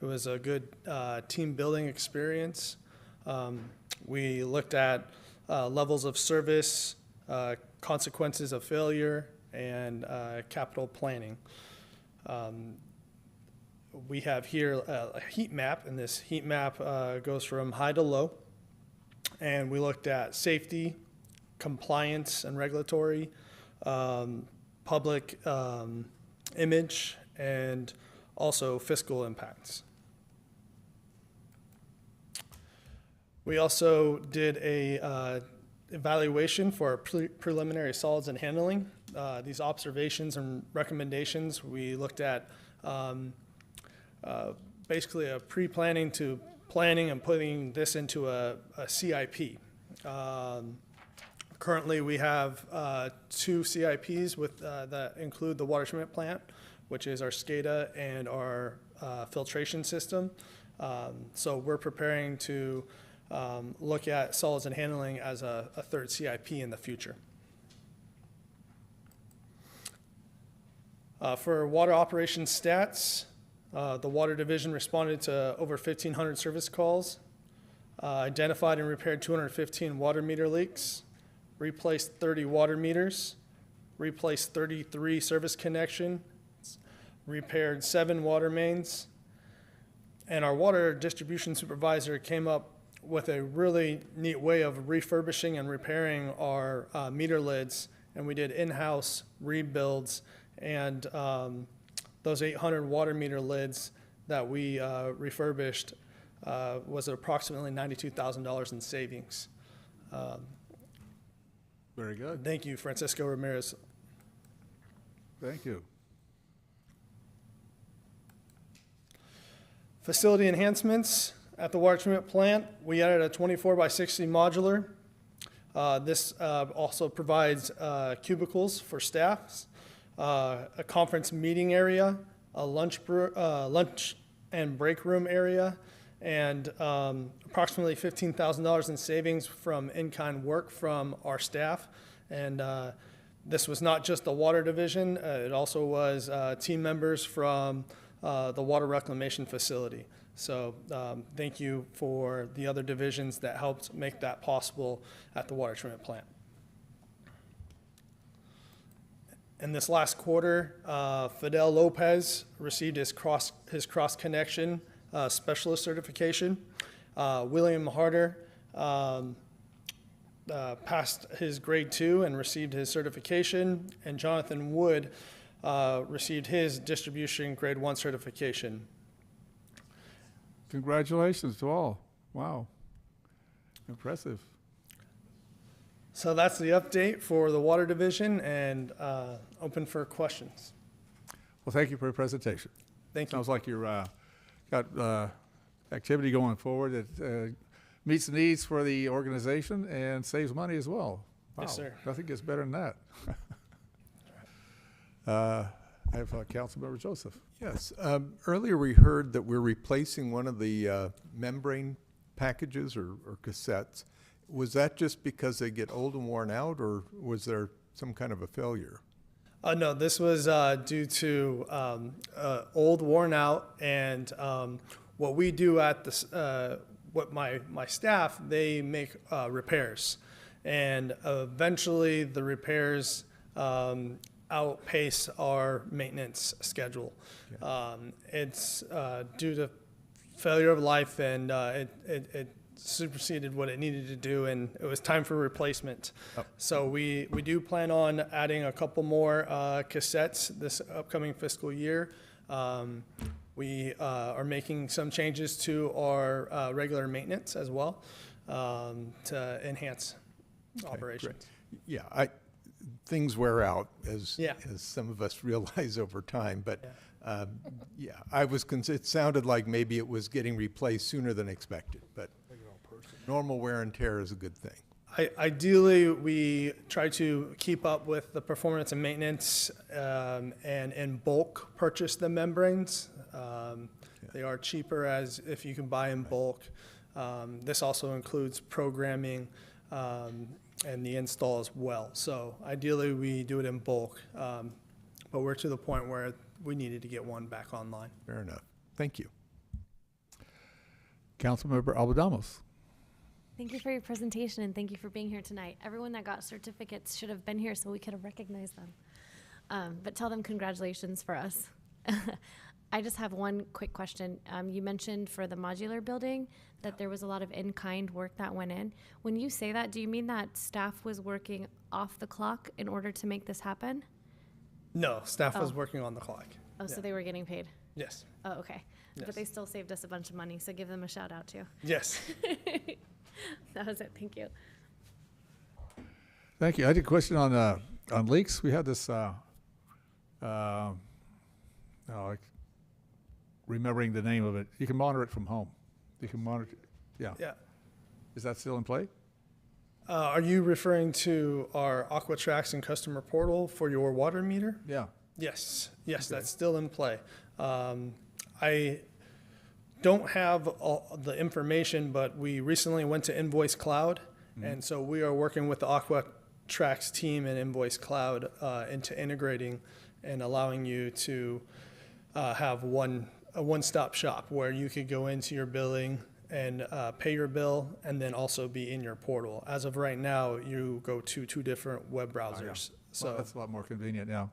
It was a good team building experience. We looked at levels of service, consequences of failure, and capital planning. We have here a heat map, and this heat map goes from high to low. And we looked at safety, compliance and regulatory, public image, and also fiscal impacts. We also did a evaluation for preliminary solids and handling. These observations and recommendations, we looked at basically a pre-planning to planning and putting this into a CIP. Currently, we have 2 CIPs that include the water treatment plant, which is our SCADA and our filtration system. So we're preparing to look at solids and handling as a third CIP in the future. For water operations stats, the Water Division responded to over 1,500 service calls, identified and repaired 215 water meter leaks, replaced 30 water meters, replaced 33 service connections, repaired 7 water mains, and our water distribution supervisor came up with a really neat way of refurbishing and repairing our meter lids, and we did in-house rebuilds, and those 800 water meter lids that we refurbished was approximately $92,000 in savings. Very good. Thank you, Francisco Ramirez. Thank you. Facility enhancements at the water treatment plant. We added a 24 by 60 modular. This also provides cubicles for staffs, a conference meeting area, a lunch and break room area, and approximately $15,000 in savings from in-kind work from our staff. And this was not just the water division, it also was team members from the water reclamation facility. So thank you for the other divisions that helped make that possible at the water treatment plant. In this last quarter, Fidel Lopez received his cross connection specialist certification. William Harder passed his grade 2 and received his certification, and Jonathan Wood received his distribution grade 1 certification. Congratulations to all. Wow. Impressive. So that's the update for the water division, and open for questions. Well, thank you for your presentation. Thank you. Sounds like you're got activity going forward that meets the needs for the organization and saves money as well. Wow. Yes, sir. Nothing gets better than that. I have Councilmember Joseph. Yes. Earlier we heard that we're replacing one of the membrane packages or cassettes. Was that just because they get old and worn out, or was there some kind of a failure? No, this was due to old, worn out, and what we do at this, what my staff, they make repairs, and eventually the repairs outpace our maintenance schedule. Okay. It's due to failure of life, and it superseded what it needed to do, and it was time for replacement. Oh. So we do plan on adding a couple more cassettes this upcoming fiscal year. We are making some changes to our regular maintenance as well to enhance operations. Great. Yeah, things wear out, as Yeah. some of us realize over time, but yeah, it sounded like maybe it was getting replaced sooner than expected, but normal wear and tear is a good thing. Ideally, we try to keep up with the performance and maintenance and in bulk purchase the membranes. They are cheaper as if you can buy in bulk. This also includes programming and the install as well. So ideally, we do it in bulk, but we're to the point where we needed to get one back online. Fair enough. Thank you. Councilmember Albadamos. Thank you for your presentation, and thank you for being here tonight. Everyone that got certificates should have been here so we could have recognized them. But tell them congratulations for us. I just have one quick question. You mentioned for the modular building that there was a lot of in-kind work that went in. When you say that, do you mean that staff was working off the clock in order to make this happen? No, staff was working on the clock. Oh, so they were getting paid? Yes. Oh, okay. Yes. But they still saved us a bunch of money, so give them a shout out too. Yes. That was it. Thank you. Thank you. I had a question on leaks. We had this, remembering the name of it. You can monitor it from home. You can monitor, yeah. Yeah. Is that still in play? Are you referring to our Aquatrax and customer portal for your water meter? Yeah. Yes, yes, okay. That's still in play. I don't have all the information, but we recently went to Invoice Cloud, and so we are working with the Aquatrax team and Invoice Cloud into integrating and allowing you to have a one-stop shop where you could go into your billing and pay your bill, and then also be in your portal. As of right now, you go to 2 different web browsers. Oh, yeah. So well, that's a lot more convenient now.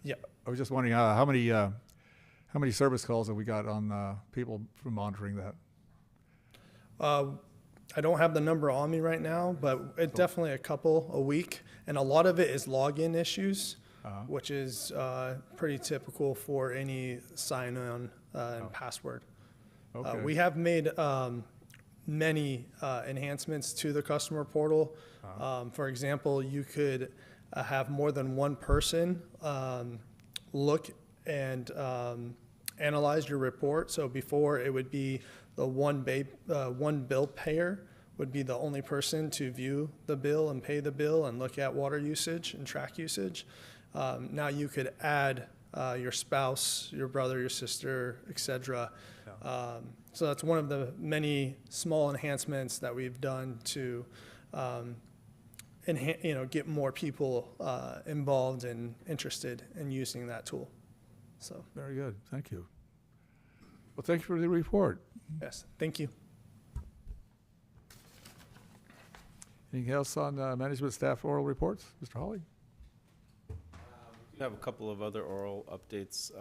Yeah. I was just wondering how many service calls have we got on people from monitoring that? I don't have the number on me right now, but it's definitely a couple a week, and a lot of it is login issues, which is pretty typical for any sign-on and password. Okay. We have made many enhancements to the customer portal. For example, you could have more than one person look and analyze your report. So before, it would be the one bill payer would be the only person to view the bill and pay the bill and look at water usage and track usage. Now you could add your spouse, your brother, your sister, etc. So that's one of the many small enhancements that we've done to get more people involved and interested in using that tool. So Very good. Thank you. Well, thank you for the report. yes, thank you. Anything else on management staff oral reports? Mr. Hawley? We have a couple of other oral updates.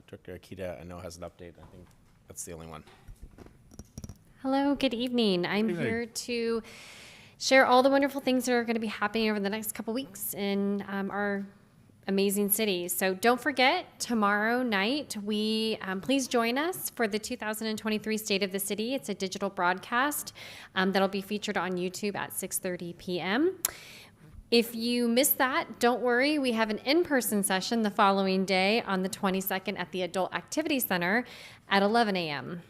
Director Akita, I know, has an update. I think that's the only one. Hello, good evening. I'm Good evening. here to share all the wonderful things that are going to be happening over the next couple weeks in our amazing city. So don't forget, tomorrow night, please join us for the 2023 State of the City. It's a digital broadcast that'll be featured on YouTube at 6:30 p.m. If you missed that, don't worry. We have an in-person session the following day on the 22nd at the Adult Activity Center at 11 a.m.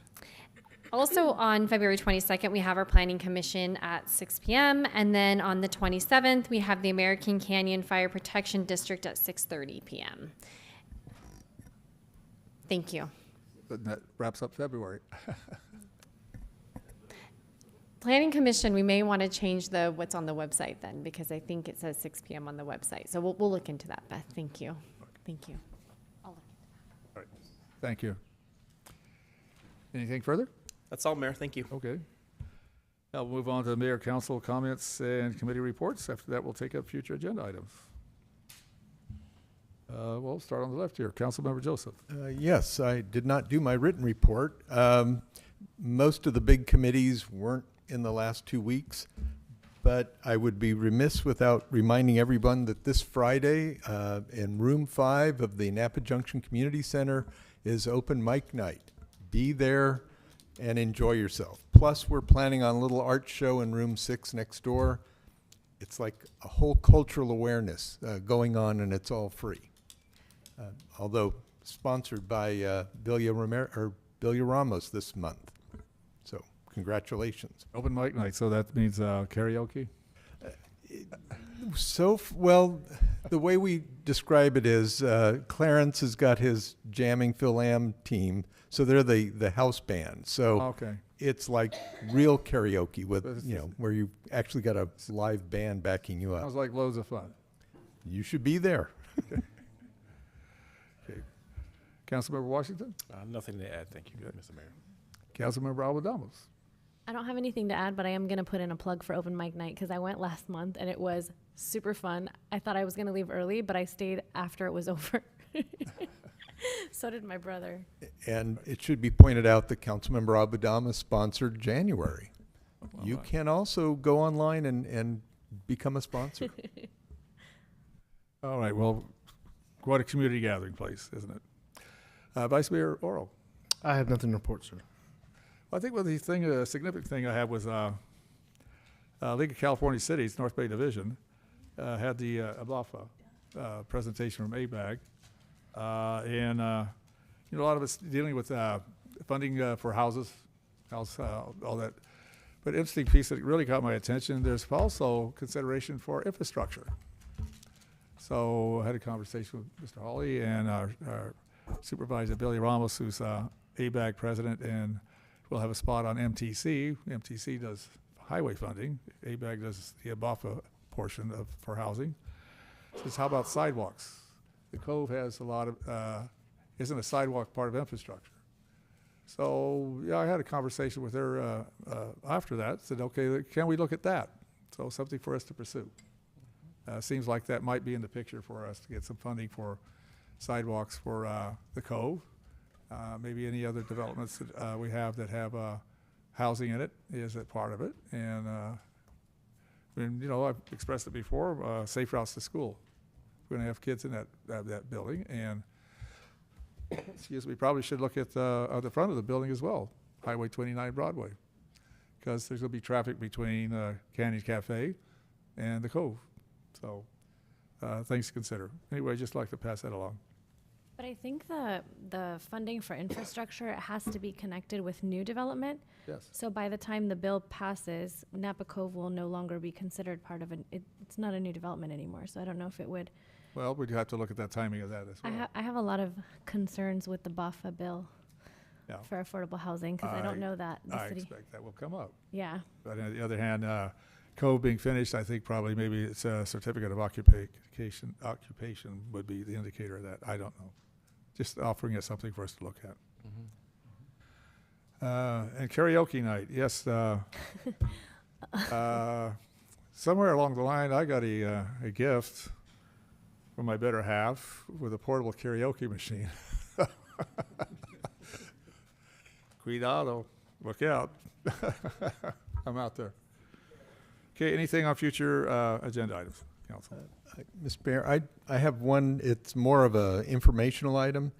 Also on February 22nd, we have our Planning Commission at 6 p.m. And then on the 27th, we have the American Canyon Fire Protection District at 6:30 p.m. Thank you. And that wraps up February. Planning Commission, we may want to change what's on the website then, because I think it says 6 p.m. on the website. So we'll look into that, Beth. Thank you. Thank you. All right. Thank you. Anything further? That's all, Mayor. Thank you. Okay. Now we'll move on to mayor, council comments and committee reports. After that, we'll take up future agenda items. We'll start on the left here. Councilmember Joseph. Yes, I did not do my written report. Most of the big committees weren't in the last 2 weeks, but I would be remiss without reminding everyone that this Friday in room 5 of the Napa Junction Community Center is open mic night. Be there and enjoy yourself. Plus, we're planning on a little art show in room 6 next door. It's like a whole cultural awareness going on, and it's all free. Although sponsored by Bilia Ramos this month. So congratulations. Open mic night, so that means karaoke? Well, the way we describe it is Clarence has got his jamming Phil Am team, so they're the house band. So Okay. it's like real karaoke with, where you actually got a live band backing you up. Sounds like loads of fun. You should be there. Okay. Councilmember Washington? Nothing to add. Thank you, Mr. Mayor. Councilmember Alvarado. I don't have anything to add, but I am going to put in a plug for open mic night because I went last month and it was super fun. I thought I was going to leave early, but I stayed after it was over. So did my brother. And it should be pointed out that Councilmember Abudama sponsored January. You can also go online and become a sponsor. All right, well, quite a community gathering place, isn't it? Vice Mayor Oro. I have nothing to report, sir. Well, I think the significant thing I had was League of California Cities, North Bay Division, had the ABLAFA presentation from ABAG. And a lot of it's dealing with funding for houses, all that. But interesting piece that really caught my attention, there's also consideration for infrastructure. So I had a conversation with Mr. Hawley and our supervisor, Billy Ramos, who's ABAG president, and we'll have a spot on MTC. MTC does highway funding. ABAG does the ABAFA portion for housing. Says, how about sidewalks? The Cove has a lot of, isn't a sidewalk part of infrastructure? So, yeah, I had a conversation with her after that, said, okay, can we look at that? So something for us to pursue. Seems like that might be in the picture for us to get some funding for sidewalks for the Cove. Maybe any other developments that we have that have housing in it is a part of it. And, I've expressed it before, safe routes to school. We're going to have kids in that building, and excuse me, probably should look at the front of the building as well, Highway 29 Broadway, because there's going to be traffic between Canyon Cafe and the Cove. So things to consider. Anyway, I'd just like to pass that along. But I think the funding for infrastructure, it has to be connected with new development. Yes. So by the time the bill passes, Napa Cove will no longer be considered part of it's not a new development anymore. So I don't know if it would. Well, we'd have to look at that timing of that as well. I have a lot of concerns with the BAFA bill Yeah. for affordable housing because I don't know that the I city. expect that will come up. Yeah. But on the other hand, Cove being finished, I think probably maybe it's a certificate of occupation would be the indicator of that. I don't know. Just offering it something for us to look at. And karaoke night, yes. Somewhere along the line, I got a gift from my better half with a portable karaoke machine. Cuidado, look out. I'm out there. Okay, anything on future agenda items, Council? Mr. Mayor, I have one, it's more of a informational item.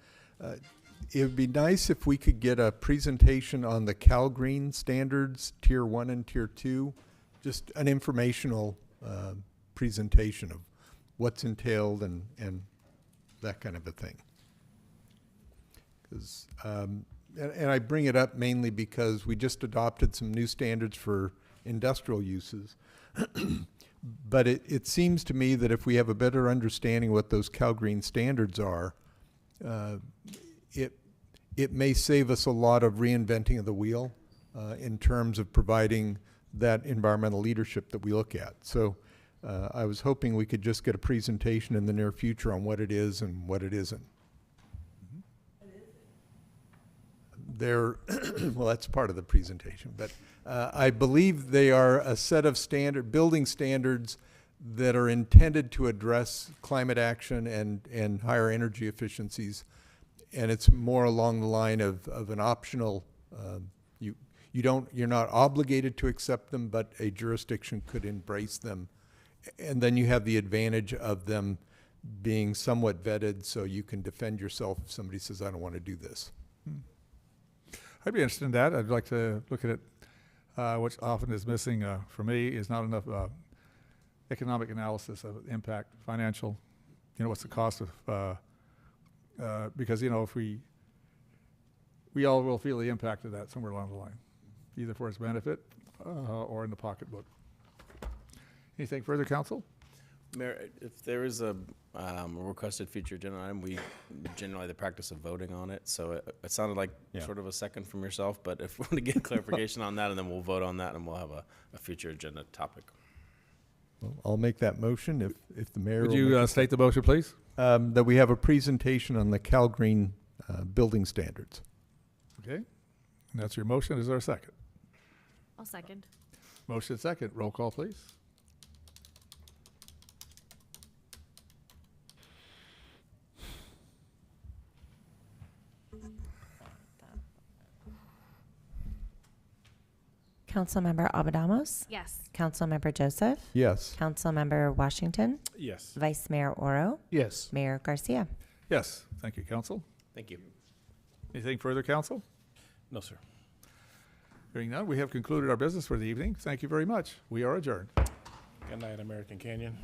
It would be nice if we could get a presentation on the CalGreen standards, Tier 1 and Tier 2, just an informational presentation of what's entailed and that kind of a thing. 'Cause, and I bring it up mainly because we just adopted some new standards for industrial uses. But it seems to me that if we have a better understanding what those CalGreen standards are, it may save us a lot of reinventing of the wheel in terms of providing that environmental leadership that we look at. So I was hoping we could just get a presentation in the near future on what it is and what it isn't. They're, well, that's part of the presentation, but I believe they are a set of building standards that are intended to address climate action and higher energy efficiencies. And it's more along the line of an optional, you're not obligated to accept them, but a jurisdiction could embrace them. And then you have the advantage of them being somewhat vetted, so you can defend yourself if somebody says, I don't want to do this. I'd be interested in that. I'd like to look at it. What often is missing for me is not enough economic analysis of impact, financial. What's the cost of? Because if we all will feel the impact of that somewhere along the line, either for its benefit or in the pocketbook. Anything further, Council? Mayor, if there is a requested future agenda item, we generally the practice of voting on it. So it sounded like sort of a second from yourself, but if we want to get clarification on that, and then we'll vote on that, and we'll have a future agenda topic. Well, I'll make that motion if the mayor. Would you state the motion, please? That we have a presentation on the CalGreen building standards. Okay, and that's your motion. Is there a second? I'll second. Motion second. Roll call, please. Councilmember Abadamos? Yes. Councilmember Joseph? Yes. Councilmember Washington? Yes. Vice Mayor Oro? Yes. Mayor Garcia? Yes. Thank you, Council. Thank you. Anything further, Council? No, sir. Hearing none, we have concluded our business for the evening. Thank you very much. We are adjourned. Good night, American Canyon.